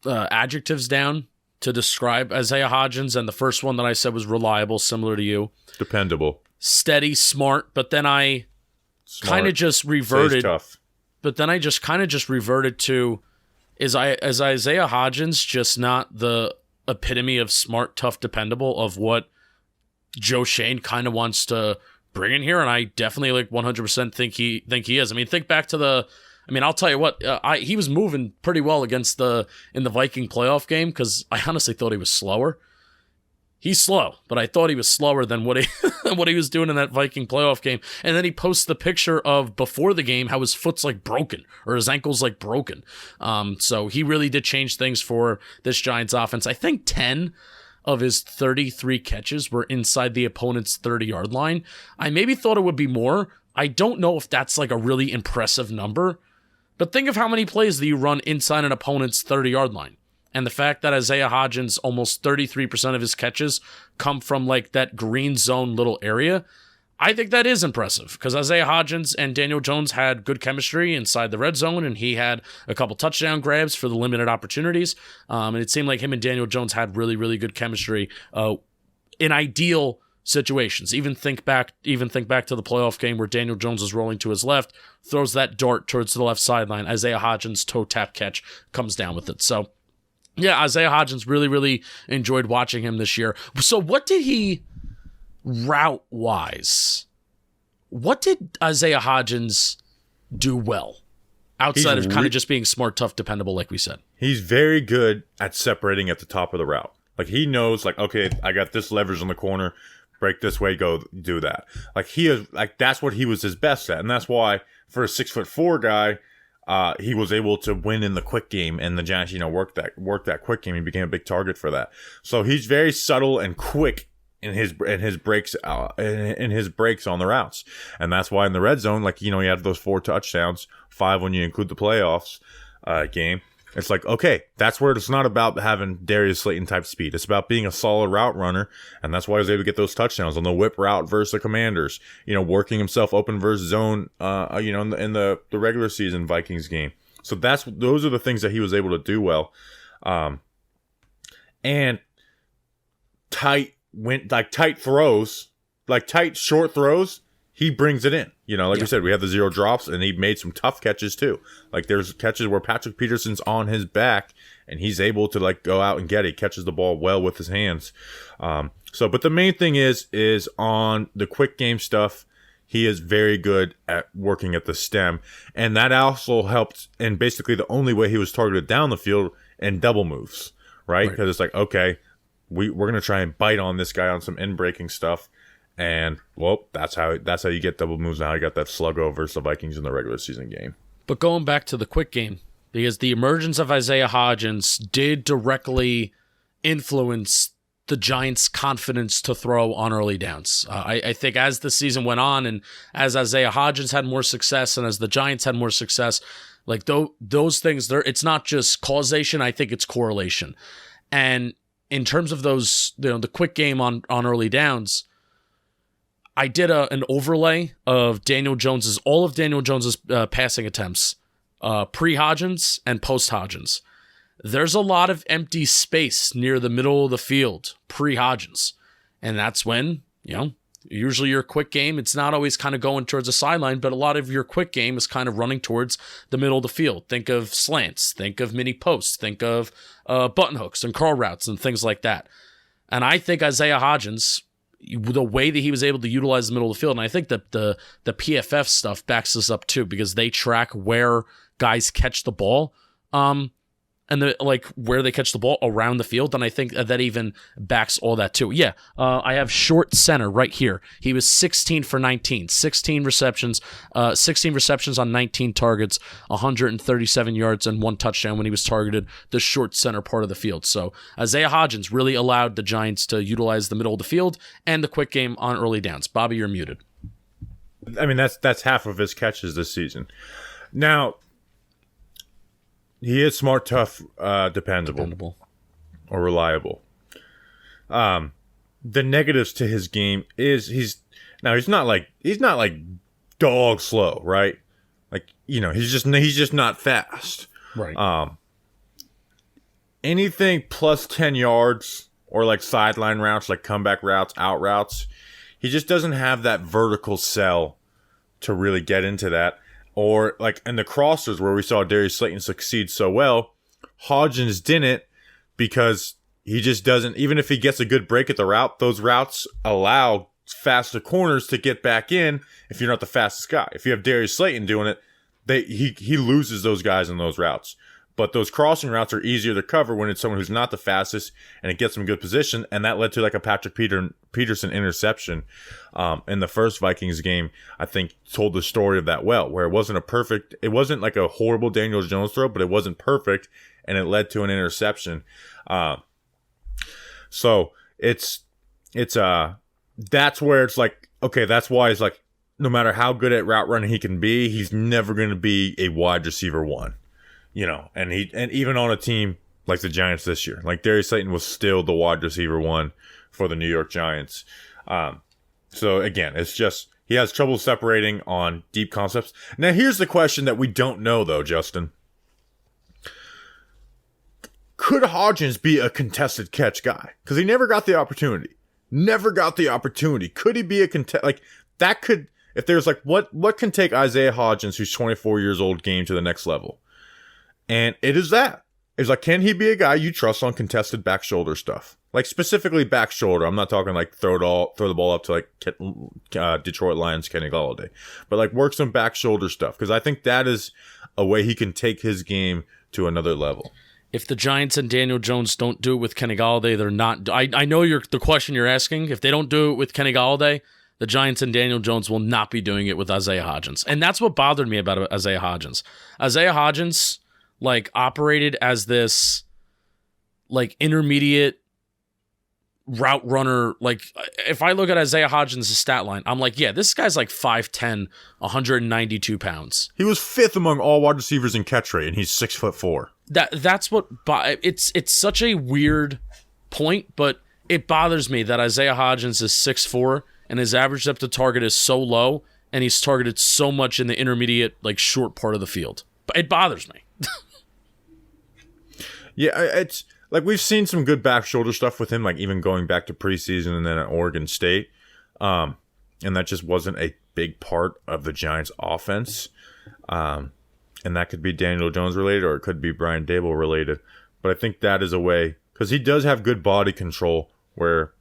[SPEAKER 2] adjectives down to describe Isaiah Hodgins, and the first one that I said was reliable, similar to you.
[SPEAKER 1] Dependable.
[SPEAKER 2] Steady, smart, but then I kind of just reverted.
[SPEAKER 1] Tough.
[SPEAKER 2] But then I just kind of just reverted to, is Isaiah Hodgins just not the epitome of smart, tough, dependable of what Joe Shane kind of wants to bring in here? And I definitely 100% think he is. I mean, think back to I'll tell you what, he was moving pretty well in the Viking playoff game, because I honestly thought he was slower. He's slow, but I thought he was slower than what he was doing in that Viking playoff game. And then he posts the picture of before the game how his foot's broken, or his ankle's broken. So he really did change things for this Giants offense. I think 10 of his 33 catches were inside the opponent's 30-yard line. I maybe thought it would be more. I don't know if that's a really impressive number, but think of how many plays that you run inside an opponent's 30-yard line. And the fact that Isaiah Hodgins, almost 33% of his catches come from that green zone little area, I think that is impressive, because Isaiah Hodgins and Daniel Jones had good chemistry inside the red zone, and he had a couple touchdown grabs for the limited opportunities. And it seemed like him and Daniel Jones had really, really good chemistry in ideal situations. Even think back to the playoff game where Daniel Jones is rolling to his left, throws that dart towards the left sideline. Isaiah Hodgins' toe tap catch comes down with it. So yeah, Isaiah Hodgins, really, really enjoyed watching him this year. So what did he, route-wise, what did Isaiah Hodgins do well? Outside of kind of just being smart, tough, dependable, like we said. He's
[SPEAKER 1] very good at separating at the top of the route. He knows, okay, I got this leverage on the corner, break this way, go do that. He is, that's what he was his best at. And that's why, for a 6'4" guy, he was able to win in the quick game, and the Giants, worked that quick game. He became a big target for that. So he's very subtle and quick in his breaks on the routes, and that's why in the red zone, he had those 4 touchdowns, 5 when you include the playoffs game. It's okay, that's where it's not about having Darius Slayton type speed. It's about being a solid route runner, and that's why he was able to get those touchdowns on the whip route versus the Commanders. Working himself open versus zone. In the regular season Vikings game. So those are the things that he was able to do well, and tight throws, tight short throws. He brings it in. We said, we have the 0 drops, and he made some tough catches too. There's catches where Patrick Peterson's on his back, and he's able to go out and get it. He catches the ball well with his hands. But the main thing is on the quick game stuff, he is very good at working at the stem, and that also helped. And basically, the only way he was targeted down the field in double moves, right? Because it's okay, we're gonna try and bite on this guy on some in breaking stuff. And, well, that's how you get double moves now. You got that sluggo versus the Vikings in the regular season game.
[SPEAKER 2] But going back to the quick game, because the emergence of Isaiah Hodgins did directly influence the Giants' confidence to throw on early downs. I think as the season went on and as Isaiah Hodgins had more success and as the Giants had more success, like those things, it's not just causation, I think it's correlation. And in terms of those, the quick game on early downs, I did an overlay of all of Daniel Jones's passing attempts, pre-Hodgins and post-Hodgins. There's a lot of empty space near the middle of the field pre-Hodgins. And that's when, usually your quick game, it's not always kind of going towards the sideline, but a lot of your quick game is kind of running towards the middle of the field. Think of slants, think of mini posts, think of button hooks and curl routes and things like that. And I think Isaiah Hodgins, the way that he was able to utilize the middle of the field, and I think that the PFF stuff backs this up too, because they track where guys catch the ball, and where they catch the ball around the field, and I think that even backs all that too. Yeah, I have short center right here. He was 16 for 19, 16 receptions on 19 targets, 137 yards and 1 touchdown when he was targeted the short center part of the field. So Isaiah Hodgins really allowed the Giants to utilize the middle of the field and the quick game on early downs. Bobby, you're muted.
[SPEAKER 1] I mean, that's half of his catches this season. Now, he is smart, tough, dependable, or reliable. The negatives to his game is he's not like dog slow, right? Like, he's just not fast.
[SPEAKER 2] Right.
[SPEAKER 1] Anything plus 10 yards or like sideline routes, like comeback routes, out routes, he just doesn't have that vertical cell to really get into that. Or like in the crossers where we saw Darius Slayton succeed so well, Hodgins didn't, because he just doesn't, even if he gets a good break at the route, those routes allow faster corners to get back in if you're not the fastest guy. If you have Darius Slayton doing it, he loses those guys in those routes. But those crossing routes are easier to cover when it's someone who's not the fastest, and it gets them in good position. And that led to like a Patrick Peterson interception in the first Vikings game. I think told the story of that well, where it wasn't like a horrible Daniel Jones throw, but it wasn't perfect, and it led to an interception. So it's that's where it's like, okay, that's why it's like, no matter how good at route running he can be, he's never going to be a wide receiver one. And even on a team like the Giants this year, like Darius Slayton was still the wide receiver one for the New York Giants. So again, it's just, he has trouble separating on deep concepts. Now here's the question that we don't know though, Justin. Could Hodgins be a contested catch guy? Because he never got the opportunity. Could he be a like that could, if there's like, what can take Isaiah Hodgins, who's 24 years old, game to the next level? And it is that. It's like, can he be a guy you trust on contested back shoulder stuff? Like specifically back shoulder. I'm not talking like throw the ball up to like Detroit Lions Kenny Golladay, but like work some back shoulder stuff, because I think that is a way he can take his game to another level.
[SPEAKER 2] If the Giants and Daniel Jones don't do it with Kenny Golladay, they're not. I know the question you're asking. If they don't do it with Kenny Golladay, the Giants and Daniel Jones will not be doing it with Isaiah Hodgins. And that's what bothered me about Isaiah Hodgins. Isaiah Hodgins like operated as this like intermediate route runner. Like if I look at Isaiah Hodgins' stat line, I'm like, yeah, this guy's like 5'10", 192 pounds.
[SPEAKER 1] He was 5th among all wide receivers in catch rate, and he's 6'4".
[SPEAKER 2] That's what it's such a weird point, but it bothers me that Isaiah Hodgins is 6'4", and his average depth of target is so low, and he's targeted so much in the intermediate, like short part of the field. But it bothers me.
[SPEAKER 1] Yeah, it's like we've seen some good back shoulder stuff with him, like even going back to preseason and then at Oregon State. And that just wasn't a big part of the Giants' offense. And that could be Daniel Jones related, or it could be Brian Daboll related. But I think that is a way, because he does have good body control where,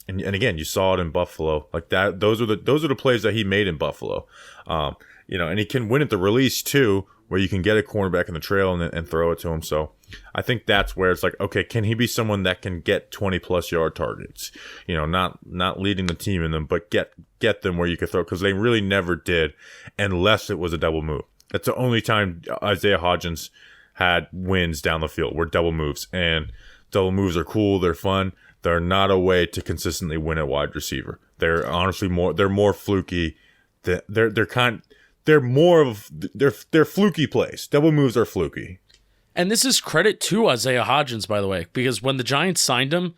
[SPEAKER 1] and again, you saw it in Buffalo. Like that, those are the plays that he made in Buffalo. And he can win at the release too, where you can get a cornerback in the trail and throw it to him. So I think that's where it's like, okay, can he be someone that can get 20+ yard targets? Not leading the team in them, but get them where you can throw, because they really never did unless it was a double move. That's the only time Isaiah Hodgins had wins down the field, were double moves. And double moves are cool, they're fun. They're not a way to consistently win at wide receiver. They're honestly more fluky. They're fluky plays. Double moves are fluky.
[SPEAKER 2] And this is credit to Isaiah Hodgins, by the way, because when the Giants signed him,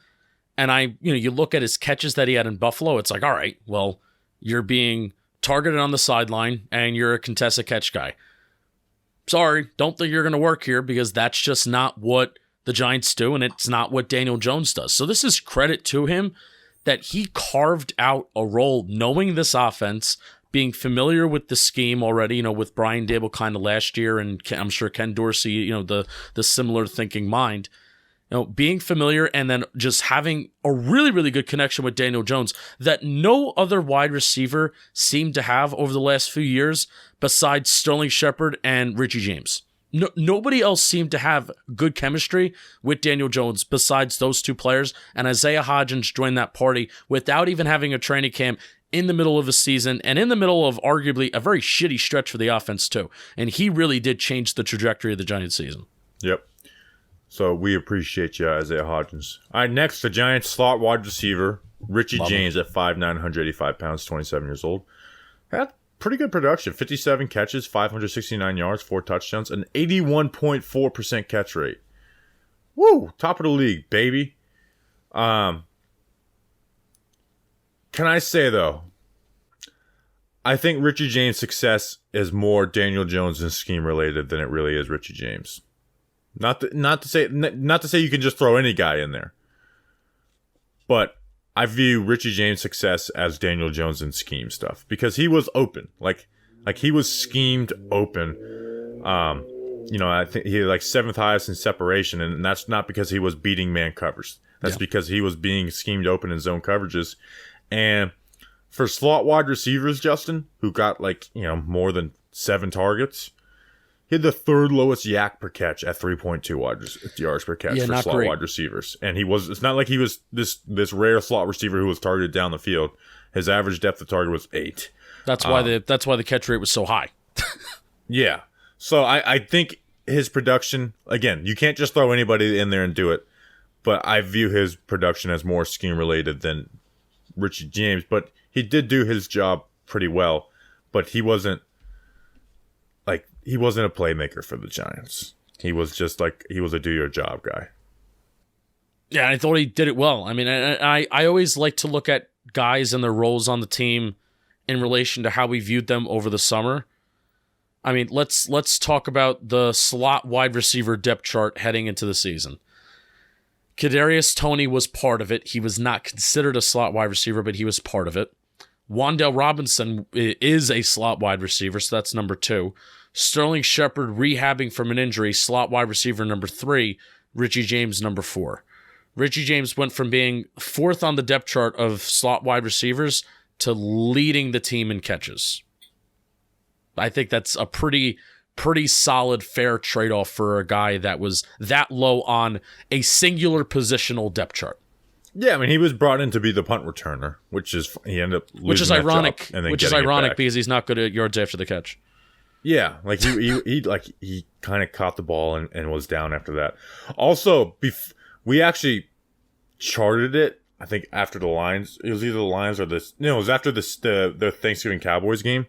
[SPEAKER 2] and you look at his catches that he had in Buffalo, it's like, all right, well, you're being targeted on the sideline and you're a contested catch guy. Sorry, don't think you're going to work here, because that's just not what the Giants do, and it's not what Daniel Jones does. So this is credit to him that he carved out a role knowing this offense, being familiar with the scheme already, with Brian Daboll kind of last year, and I'm sure Ken Dorsey, the similar thinking mind, being familiar, and then just having a really, really good connection with Daniel Jones that no other wide receiver seemed to have over the last few years besides Sterling Shepard and Richie James. Nobody else seemed to have good chemistry with Daniel Jones besides those two players, and Isaiah Hodgins joined that party without even having a training camp in the middle of a season and in the middle of arguably a very shitty stretch for the offense too. And he really did change the trajectory of the Giants season.
[SPEAKER 1] Yep. So we appreciate you, Isaiah Hodgins. All right, next, the Giants slot wide receiver, Richie James at 5'9", 185 pounds, 27 years old. Had pretty good production. 57 catches, 569 yards, 4 touchdowns, an 81.4% catch rate. Woo! Top of the league, baby. Can I say, though, I think Richie James' success is more Daniel Jones and scheme related than it really is Richie James. Not to say you can just throw any guy in there, but I view Richie James' success as Daniel Jones and scheme stuff, because he was open, like he was schemed open. I think he had 7th highest in separation, and that's not because he was beating man covers. That's because he was being schemed open in zone coverages. And for slot wide receivers, Justin, who got more than 7 targets, he had the 3rd lowest yak per catch at 3.2 yards per catch for slot wide receivers. And it's not like he was this rare slot receiver who was targeted down the field. His average depth of target was 8.
[SPEAKER 2] That's why the catch rate was so high.
[SPEAKER 1] Yeah. So I think his production, again, you can't just throw anybody in there and do it, but I view his production as more scheme related than Richie James. But he did do his job pretty well, but he wasn't a playmaker for the Giants. He was just he was a do your job guy.
[SPEAKER 2] Yeah, I thought he did it well. I mean, I always like to look at guys and their roles on the team in relation to how we viewed them over the summer. I mean, let's talk about the slot wide receiver depth chart heading into the season. Kadarius Toney was part of it. He was not considered a slot wide receiver, but he was part of it. Wan'Dale Robinson is a slot wide receiver, so that's number 2. Sterling Shepard rehabbing from an injury, slot wide receiver number 3. Richie James number 4. Richie James went from being 4th on the depth chart of slot wide receivers to leading the team in catches. I think that's a pretty solid, fair trade-off for a guy that was that low on a singular positional depth chart.
[SPEAKER 1] Yeah, I mean, he was brought in to be the punt returner, he ended up losing
[SPEAKER 2] which is ironic.
[SPEAKER 1] Which is ironic
[SPEAKER 2] because he's not good at yards after the catch.
[SPEAKER 1] Yeah, he kind of caught the ball and was down after that. Also, we actually charted it. I think after the Lions, it was either the Lions or it was after the Thanksgiving Cowboys game.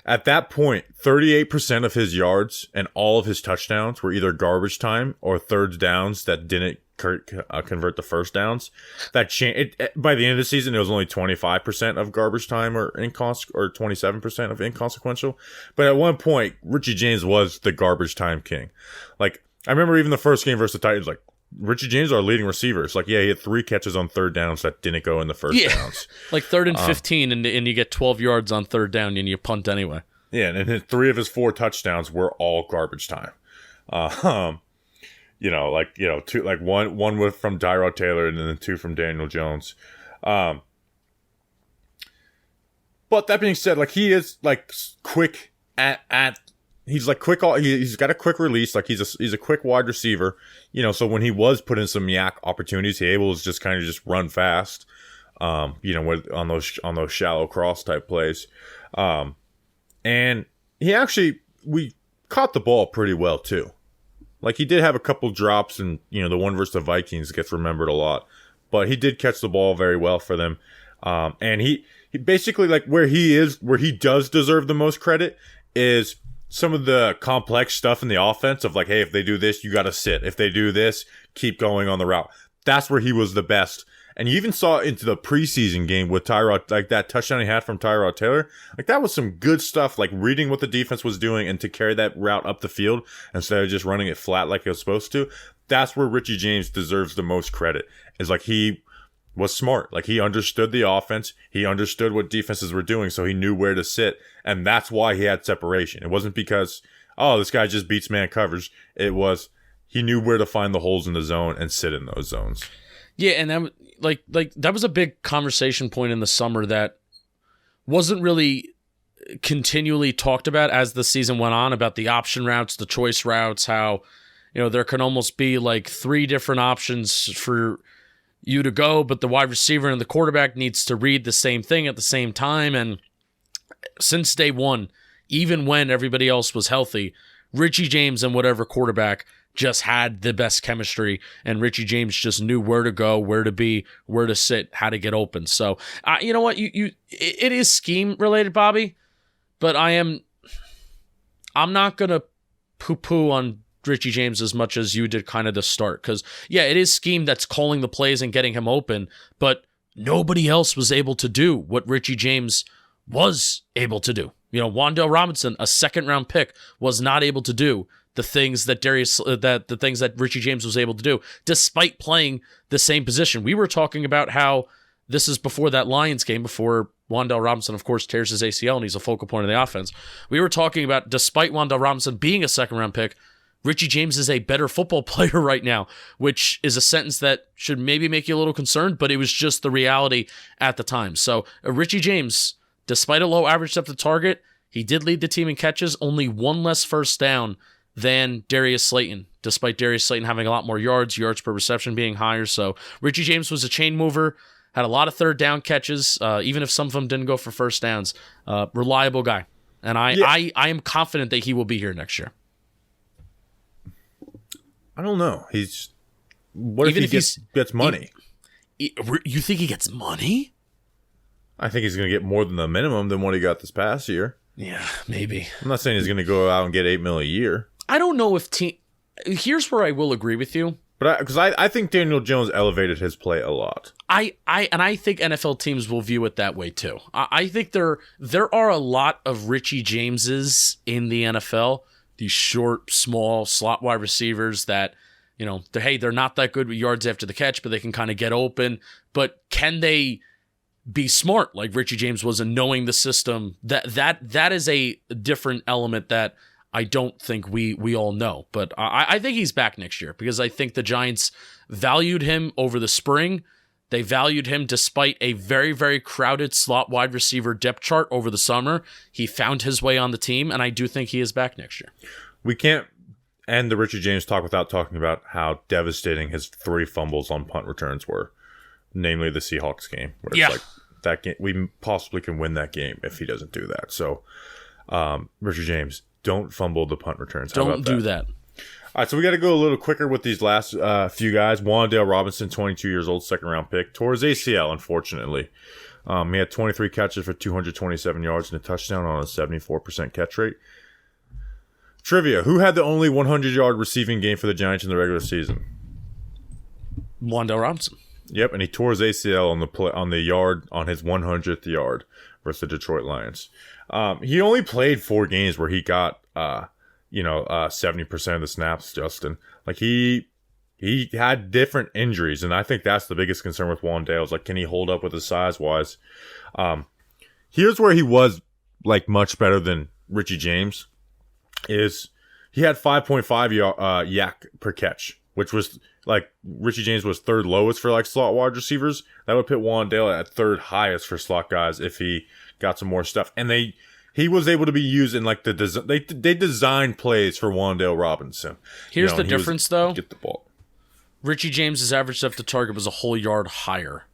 [SPEAKER 1] At that point, 38% of his yards and all of his touchdowns were either garbage time or third downs that didn't convert to first downs. That by the end of the season, it was only 25% of garbage time or 27% of inconsequential. But at one point, Richie James was the garbage time king. I remember even the first game versus the Titans, Richie James, our leading receiver. It's he had 3 catches on third downs that didn't go in the first downs.
[SPEAKER 2] 3rd and 15, and you get 12 yards on third down, and you punt anyway.
[SPEAKER 1] Yeah, and 3 of his 4 touchdowns were all garbage time. 2, one from Tyrod Taylor, and then 2 from Daniel Jones. But that being said, he is quick at he's like quick. He's got a quick release. Like he's a quick wide receiver. You know, so when he was put in some yak opportunities, he able to just kind of just run fast. You know, on those shallow cross type plays. And we caught the ball pretty well too. Like he did have a couple drops, and you know the one versus the Vikings gets remembered a lot, but he did catch the ball very well for them. And he basically, like, where he does deserve the most credit is some of the complex stuff in the offense of like, hey, if they do this, you got to sit. If they do this, keep going on the route. That's where he was the best. And you even saw into the preseason game with Tyrod, like that touchdown he had from Tyrod Taylor. Like that was some good stuff, like reading what the defense was doing and to carry that route up the field instead of just running it flat like it was supposed to. That's where Richie James deserves the most credit. Is like he was smart. Like he understood the offense. He understood what defenses were doing, so he knew where to sit. And that's why he had separation. It wasn't because, oh, this guy just beats man coverage. It was he knew where to find the holes in the zone and sit in those zones.
[SPEAKER 2] Yeah, and that, like that was a big conversation point in the summer that wasn't really continually talked about as the season went on, about the option routes, the choice routes, how, you know, there can almost be like 3 different options for you to go, but the wide receiver and the quarterback needs to read the same thing at the same time. And since day one, even when everybody else was healthy, Richie James and whatever quarterback just had the best chemistry, and Richie James just knew where to go, where to be, where to sit, how to get open. So, you know what? It is scheme related, Bobby, but I'm not gonna poo-poo on Richie James as much as you did kind of to start, because yeah, it is scheme that's calling the plays and getting him open, but nobody else was able to do what Richie James was able to do. You know, Wan'Dale Robinson, a second-round pick, was not able to do the things that the things that Richie James was able to do, despite playing the same position. We were talking about how this is before that Lions game, before Wan'Dale Robinson, of course, tears his ACL and he's a focal point of the offense. We were talking about, despite Wan'Dale Robinson being a second-round pick, Richie James is a better football player right now, which is a sentence that should maybe make you a little concerned, but it was just the reality at the time. So Richie James, despite a low average depth of target, he did lead the team in catches, only 1 less first down than Darius Slayton, despite Darius Slayton having a lot more yards per reception being higher. So Richie James was a chain mover, had a lot of third down catches, even if some of them didn't go for first downs. Reliable guy. And I am confident that he will be here next year.
[SPEAKER 1] I don't know. What even if he gets money?
[SPEAKER 2] You think he gets money?
[SPEAKER 1] I think he's going to get more than the minimum than what he got this past year.
[SPEAKER 2] Yeah, maybe.
[SPEAKER 1] I'm not saying he's going to go out and get $8 million a year.
[SPEAKER 2] I don't know if here's where I will agree with you.
[SPEAKER 1] But because I think Daniel Jones elevated his play a lot.
[SPEAKER 2] I think NFL teams will view it that way too. I think there are a lot of Richie Jameses in the NFL. These short, small slot wide receivers that, you know, they're not that good with yards after the catch, but they can kind of get open. But can they be smart like Richie James was in knowing the system? That is a different element that I don't think we all know. But I think he's back next year, because I think the Giants valued him over the spring. They valued him despite a very, very crowded slot wide receiver depth chart over the summer. He found his way on the team, and I do think he is back next year.
[SPEAKER 1] We can't end the Richie James talk without talking about how devastating his 3 fumbles on punt returns were, namely the Seahawks game. Where it's like that game, we possibly can win that game if he doesn't do that. So, Richie James, don't fumble the punt returns.
[SPEAKER 2] Don't do that.
[SPEAKER 1] All right, so we got to go a little quicker with these last few guys. Wan'Dale Robinson, 22 years old, second-round pick. Tore his ACL, unfortunately. He had 23 catches for 227 yards and a touchdown on a 74% catch rate. Trivia, who had the only 100-yard receiving game for the Giants in the regular season?
[SPEAKER 2] Wan'Dale Robinson.
[SPEAKER 1] Yep, and he tore his ACL on his 100th yard versus the Detroit Lions. He only played 4 games where he got 70% of the snaps, Justin. Like he had different injuries, and I think that's the biggest concern with Wan'Dale is like, can he hold up with his size wise? Here's where he was like much better than Richie James is he had 5.5 yak per catch, which was like Richie James was 3rd lowest for like slot wide receivers. That would put Wan'Dale at 3rd highest for slot guys if he got some more stuff. And he was able to be used in like they designed plays for Wan'Dale Robinson.
[SPEAKER 2] Here's the difference, though.
[SPEAKER 1] Get the ball.
[SPEAKER 2] Richie James's average depth of target was a whole yard higher.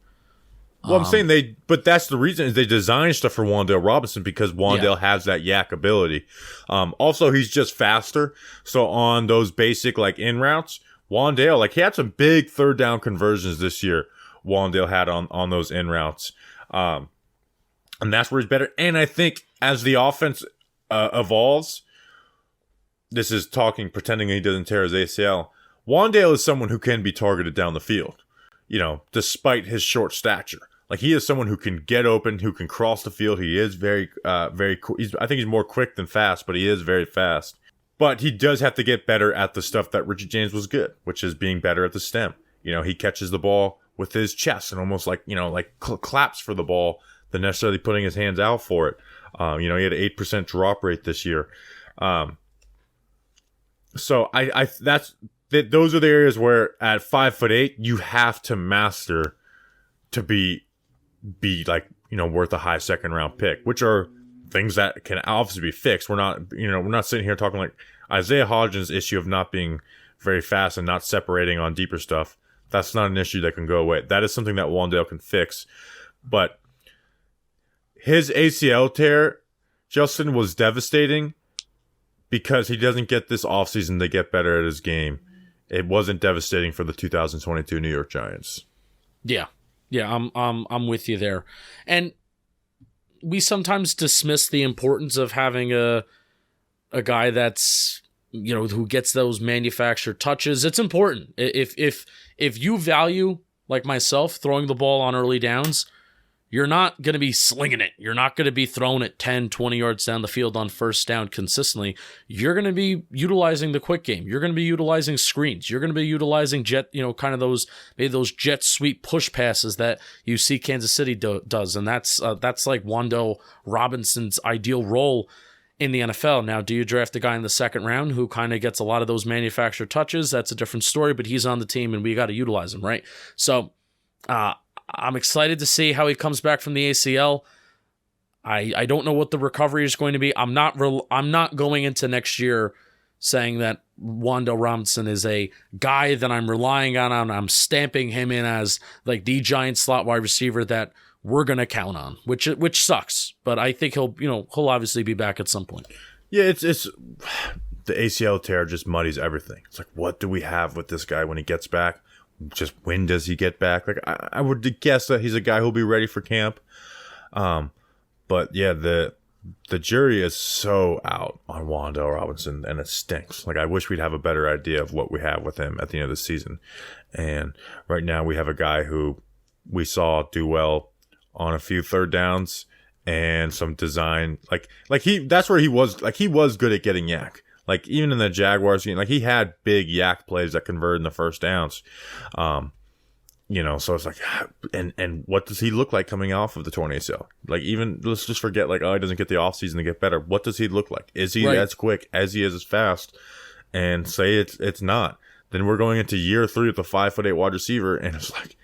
[SPEAKER 1] Well, I'm saying but that's the reason is they designed stuff for Wan'Dale Robinson because Wan'Dale has that yak ability. Also, he's just faster. So on those basic like in routes, Wan'Dale, like he had some big third down conversions this year. Wan'Dale had on those in routes. And that's where he's better. And I think as the offense evolves, this is pretending he doesn't tear his ACL. Wan'Dale is someone who can be targeted down the field, despite his short stature. Like he is someone who can get open, who can cross the field. He is very, very cool. I think he's more quick than fast, but he is very fast. But he does have to get better at the stuff that Richie James was good, which is being better at the stem. He catches the ball with his chest and almost claps for the ball than necessarily putting his hands out for it. He had an 8% drop rate this year. So those are the areas where at 5'8", you have to master to be worth a high second round pick, which are things that can obviously be fixed. We're not sitting here talking like Isaiah Hodgins' issue of not being very fast and not separating on deeper stuff. That's not an issue that can go away. That is something that Wan'Dale can fix. But his ACL tear, Justin, was devastating because he doesn't get this offseason to get better at his game. It wasn't devastating for the 2022 New York Giants. Yeah,
[SPEAKER 2] I'm with you there. And we sometimes dismiss the importance of having a guy that's who gets those manufactured touches. It's important. If you value, like myself, throwing the ball on early downs, you're not going to be slinging it. You're not going to be throwing it 10, 20 yards down the field on first down consistently. You're going to be utilizing the quick game. You're going to be utilizing screens. You're going to be utilizing kind of those jet sweep push passes that you see Kansas City does. And that's like Wan'Dale Robinson's ideal role in the NFL. Now, do you draft a guy in the second round who kind of gets a lot of those manufactured touches? That's a different story, but he's on the team and we got to utilize him, right? So, I'm excited to see how he comes back from the ACL. I don't know what the recovery is going to be. I'm not going into next year saying that Wan'Dale Robinson is a guy that I'm relying on. I'm stamping him in as like the giant slot wide receiver that we're going to count on, which sucks. But I think he'll obviously be back at some point.
[SPEAKER 1] Yeah, it's the ACL tear just muddies everything. It's like, what do we have with this guy when he gets back? Just when does he get back? Like I would guess that he's a guy who'll be ready for camp. But yeah, the jury is so out on Wan'Dale Robinson, and it stinks. Like I wish we'd have a better idea of what we have with him at the end of the season. And right now we have a guy who we saw do well on a few third downs and some design. That's where he was. Like he was good at getting yak. Like, even in the Jaguars game, like, he had big yak plays that converted in the first downs. So it's like, and what does he look like coming off of the torn ACL? Like, even, let's just forget, like, he doesn't get the offseason to get better. What does he look like? Is he as quick as he is as fast? And say it's not. Then we're going into year 3 with a 5'8" wide receiver, and it's like,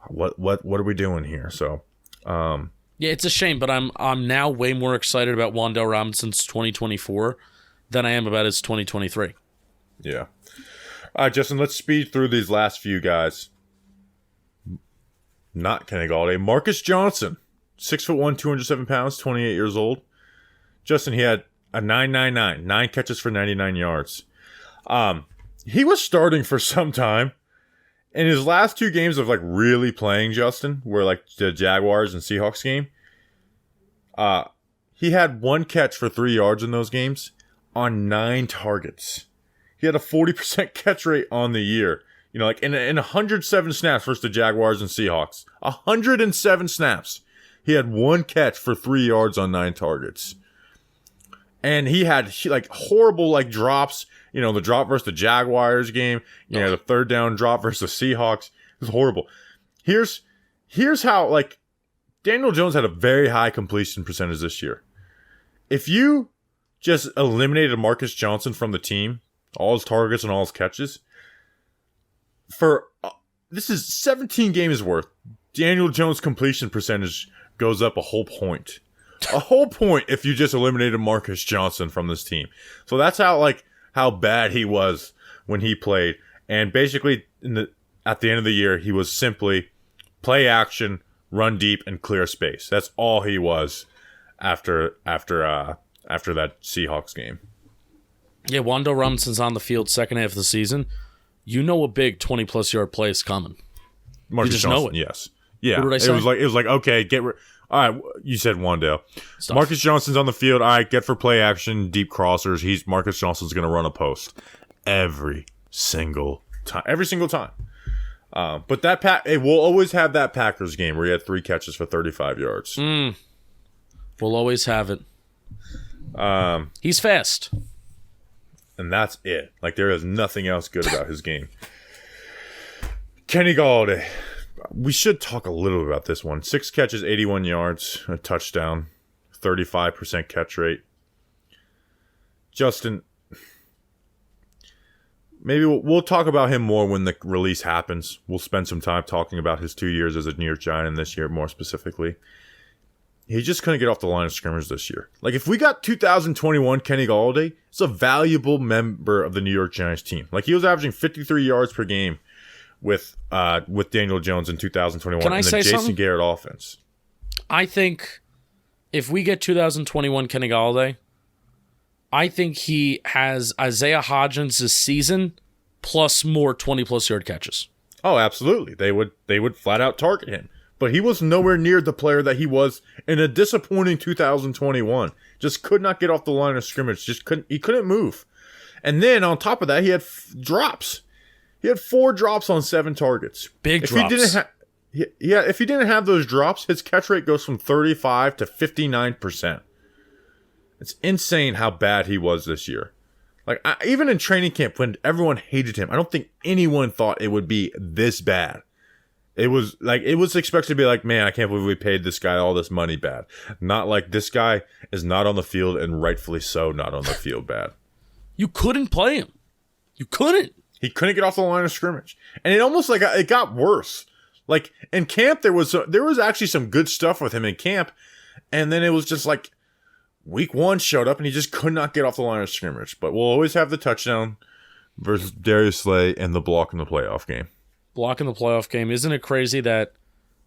[SPEAKER 1] what are we doing here? So,
[SPEAKER 2] yeah, it's a shame, but I'm now way more excited about Wan'Dale Robinson's 2024 than I am about his 2023.
[SPEAKER 1] Yeah. All right, Justin, let's speed through these last few guys. Not Kenny Golladay. Marcus Johnson, 6'1", 207 pounds, 28 years old. Justin, he had a 9.99, 9 catches for 99 yards. He was starting for some time. In his last 2 games of like really playing, Justin, were like the Jaguars and Seahawks game. He had 1 catch for 3 yards in those games on 9 targets. He had a 40% catch rate on the year. Like in 107 snaps versus the Jaguars and Seahawks. 107 snaps. He had 1 catch for 3 yards on 9 targets. And he had like horrible like drops. The drop versus the Jaguars game. The third down drop versus the Seahawks. It was horrible. Here's how, like, Daniel Jones had a very high completion percentage this year. If you just eliminated Marcus Johnson from the team, all his targets and all his catches, this is 17 games worth, Daniel Jones' completion percentage goes up a whole point. a whole point if you just eliminated Marcus Johnson from this team. So that's how bad he was when he played. And basically, at the end of the year, he was simply play action, run deep, and clear space. That's all he was after that Seahawks game.
[SPEAKER 2] Yeah, Wan'Dale Robinson's on the field second half of the season. You know a big 20-plus yard play is coming.
[SPEAKER 1] Marcus
[SPEAKER 2] you just
[SPEAKER 1] Johnson,
[SPEAKER 2] know it.
[SPEAKER 1] yes. Yeah,
[SPEAKER 2] what did I say?
[SPEAKER 1] It was like okay, all right, you said Wan'Dale. Marcus Johnson's on the field. All right, get for play action, deep crossers. Marcus Johnson's going to run a post every single time. But we'll always have that Packers game where he had 3 catches for 35 yards.
[SPEAKER 2] We'll always have it. He's fast.
[SPEAKER 1] And that's it. Like, there is nothing else good about his game. Kenny Golladay. We should talk a little bit about this one. 6 catches, 81 yards, a touchdown, 35% catch rate. Justin, maybe we'll talk about him more when the release happens. We'll spend some time talking about his 2 years as a New York Giant and this year more specifically. He just couldn't get off the line of scrimmage this year. Like, if we got 2021 Kenny Golladay, it's a valuable member of the New York Giants team. Like, he was averaging 53 yards per game with Daniel Jones in 2021 and the Jason Garrett offense.
[SPEAKER 2] I think if we get 2021 Kenny Golladay, I think he has Isaiah Hodgins this season plus more 20-plus yard catches.
[SPEAKER 1] Oh, absolutely. They would flat out target him. But he was nowhere near the player that he was in a disappointing 2021. Just could not get off the line of scrimmage. He couldn't move. And then on top of that, he had drops. He had 4 drops on 7 targets.
[SPEAKER 2] Big drops.
[SPEAKER 1] If he didn't have those drops, his catch rate goes from 35 to 59%. It's insane how bad he was this year. Like, even in training camp when everyone hated him, I don't think anyone thought it would be this bad. It was expected to be like, man, I can't believe we paid this guy all this money bad. Not like this guy is not on the field and rightfully so not on the field bad.
[SPEAKER 2] You couldn't play him. You couldn't.
[SPEAKER 1] He couldn't get off the line of scrimmage. And it almost like it got worse. Like in camp, there was actually some good stuff with him in camp. And then it was just like week 1 showed up and he just could not get off the line of scrimmage. But we'll always have the touchdown versus Darius Slayton and the block in the playoff game.
[SPEAKER 2] Block in the playoff game. Isn't it crazy that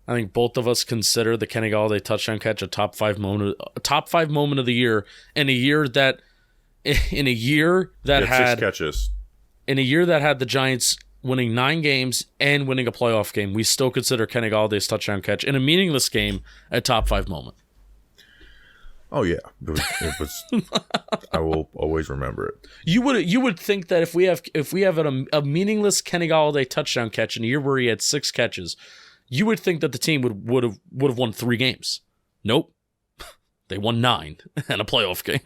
[SPEAKER 2] I think both of us consider the Kenny Golladay touchdown catch a top 5 moment of the year in a year that had
[SPEAKER 1] 6 catches.
[SPEAKER 2] In a year that had the Giants winning 9 games and winning a playoff game, we still consider Kenny Galladay's touchdown catch in a meaningless game a top 5 moment.
[SPEAKER 1] Oh yeah, it was. I will always remember it.
[SPEAKER 2] You would think that if we have a meaningless Kenny Golladay touchdown catch in a year where he had 6 catches, you would think that the team would have won 3 games. Nope, they won 9 and a playoff game.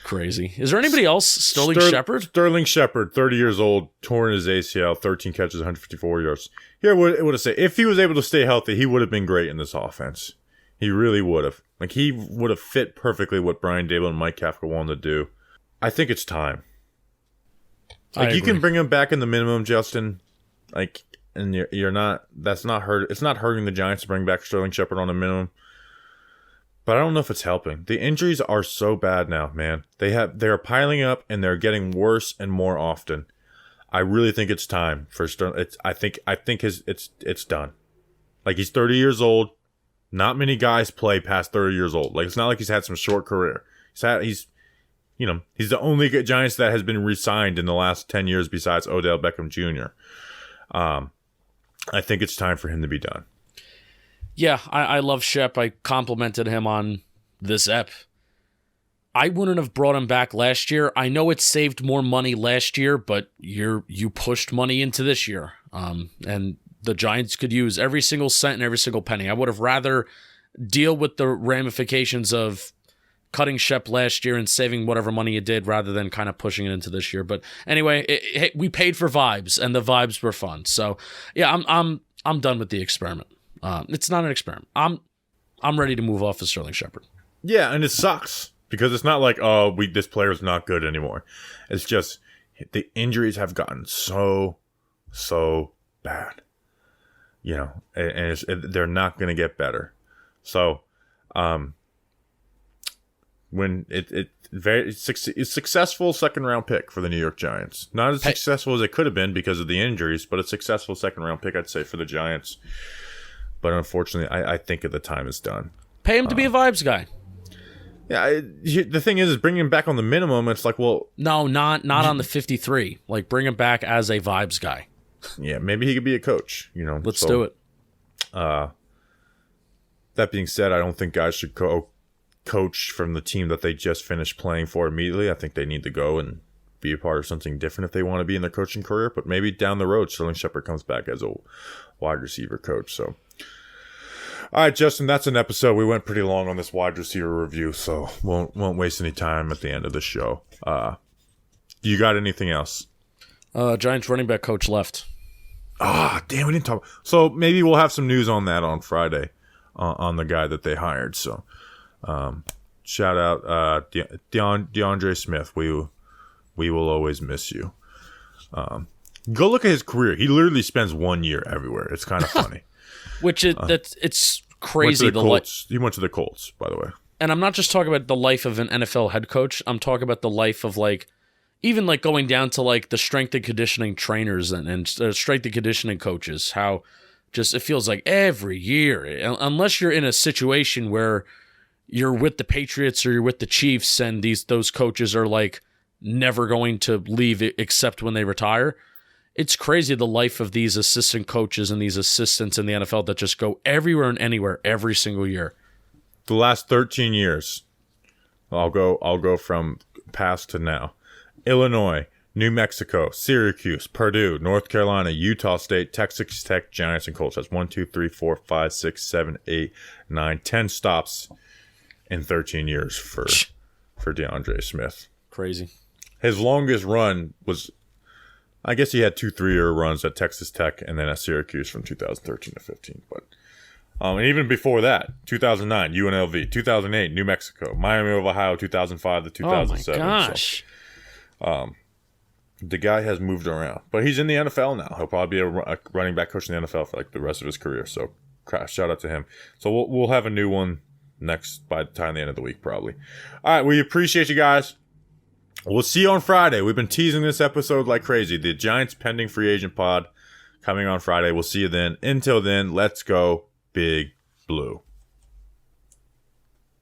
[SPEAKER 2] Crazy. Is there anybody else? Shepard?
[SPEAKER 1] Sterling Shepard, 30 years old, torn his ACL, 13 catches, 154 yards. Here, what would I say? If he was able to stay healthy, he would have been great in this offense. He really would have. Like, he would have fit perfectly what Brian Dable and Mike Kafka wanted to do. I think it's time. Like, you can bring him back in the minimum, Justin. Like, and you're not. That's not hurt. It's not hurting the Giants to bring back Sterling Shepard on a minimum. But I don't know if it's helping. The injuries are so bad now, man. They're piling up and they're getting worse and more often. I really think it's time for Sterling. I think it's done. Like, he's 30 years old. Not many guys play past 30 years old. Like, it's not like he's had some short career. He's the only Giants that has been re-signed in the last 10 years besides Odell Beckham Jr. I think it's time for him to be done.
[SPEAKER 2] Yeah, I love Shep. I complimented him on this ep. I wouldn't have brought him back last year. I know it saved more money last year, but you pushed money into this year. And the Giants could use every single cent and every single penny. I would have rather deal with the ramifications of cutting Shep last year and saving whatever money you did rather than kind of pushing it into this year. But anyway, we paid for vibes and the vibes were fun. So yeah, I'm done with the experiment. It's not an experiment. I'm ready to move off of Sterling Shepard.
[SPEAKER 1] Yeah, and it sucks because it's not like, this player is not good anymore. It's just the injuries have gotten so bad. You know, and they're not going to get better. So, when it's successful second round pick for the New York Giants. Not as successful as it could have been because of the injuries, but a successful second round pick, I'd say, for the Giants. But unfortunately, I think at the time it's done.
[SPEAKER 2] Pay him to be a vibes guy.
[SPEAKER 1] Yeah, the thing is bringing him back on the minimum. It's like, well,
[SPEAKER 2] no, not on the 53. Like, bring him back as a vibes guy.
[SPEAKER 1] Yeah, maybe he could be a coach.
[SPEAKER 2] Let's do it.
[SPEAKER 1] That being said, I don't think guys should coach from the team that they just finished playing for immediately. I think they need to go and be a part of something different if they want to be in their coaching career. But maybe down the road, Sterling Shepard comes back as a wide receiver coach. So. All right, Justin, that's an episode. We went pretty long on this wide receiver review, so won't waste any time at the end of the show. You got anything else?
[SPEAKER 2] Giants running back coach left.
[SPEAKER 1] Damn, we didn't talk. So maybe we'll have some news on that on Friday, on the guy that they hired. So, shout out DeAndre Smith. We will always miss you. Go look at his career. He literally spends 1 year everywhere. It's kind of funny.
[SPEAKER 2] Which it's crazy.
[SPEAKER 1] He went to the Colts, by the way.
[SPEAKER 2] And I'm not just talking about the life of an NFL head coach. I'm talking about the life of even going down to the strength and conditioning trainers and strength and conditioning coaches. How just it feels like every year, unless you're in a situation where you're with the Patriots or you're with the Chiefs, and those coaches are never going to leave except when they retire. It's crazy the life of these assistant coaches and these assistants in the NFL that just go everywhere and anywhere every single year.
[SPEAKER 1] The last 13 years, I'll go from past to now. Illinois, New Mexico, Syracuse, Purdue, North Carolina, Utah State, Texas Tech, Giants, and Colts. That's 1, 2, 3, 4, 5, 6, 7, 8, 9, 10 stops in 13 years for DeAndre Smith.
[SPEAKER 2] Crazy.
[SPEAKER 1] His longest run was, I guess he had 2 3-year runs at Texas Tech and then at Syracuse from 2013 to 15. But and even before that, 2009, UNLV, 2008, New Mexico, Miami of Ohio, 2005 to 2007.
[SPEAKER 2] Oh my gosh.
[SPEAKER 1] So, the guy has moved around, but he's in the NFL now. He'll probably be a running back coach in the NFL for the rest of his career. So, shout out to him. So we'll have a new one by the time the end of the week, probably. All right, we appreciate you guys. We'll see you on Friday. We've been teasing this episode like crazy. The Giants pending free agent pod coming on Friday. We'll see you then. Until then, let's go Big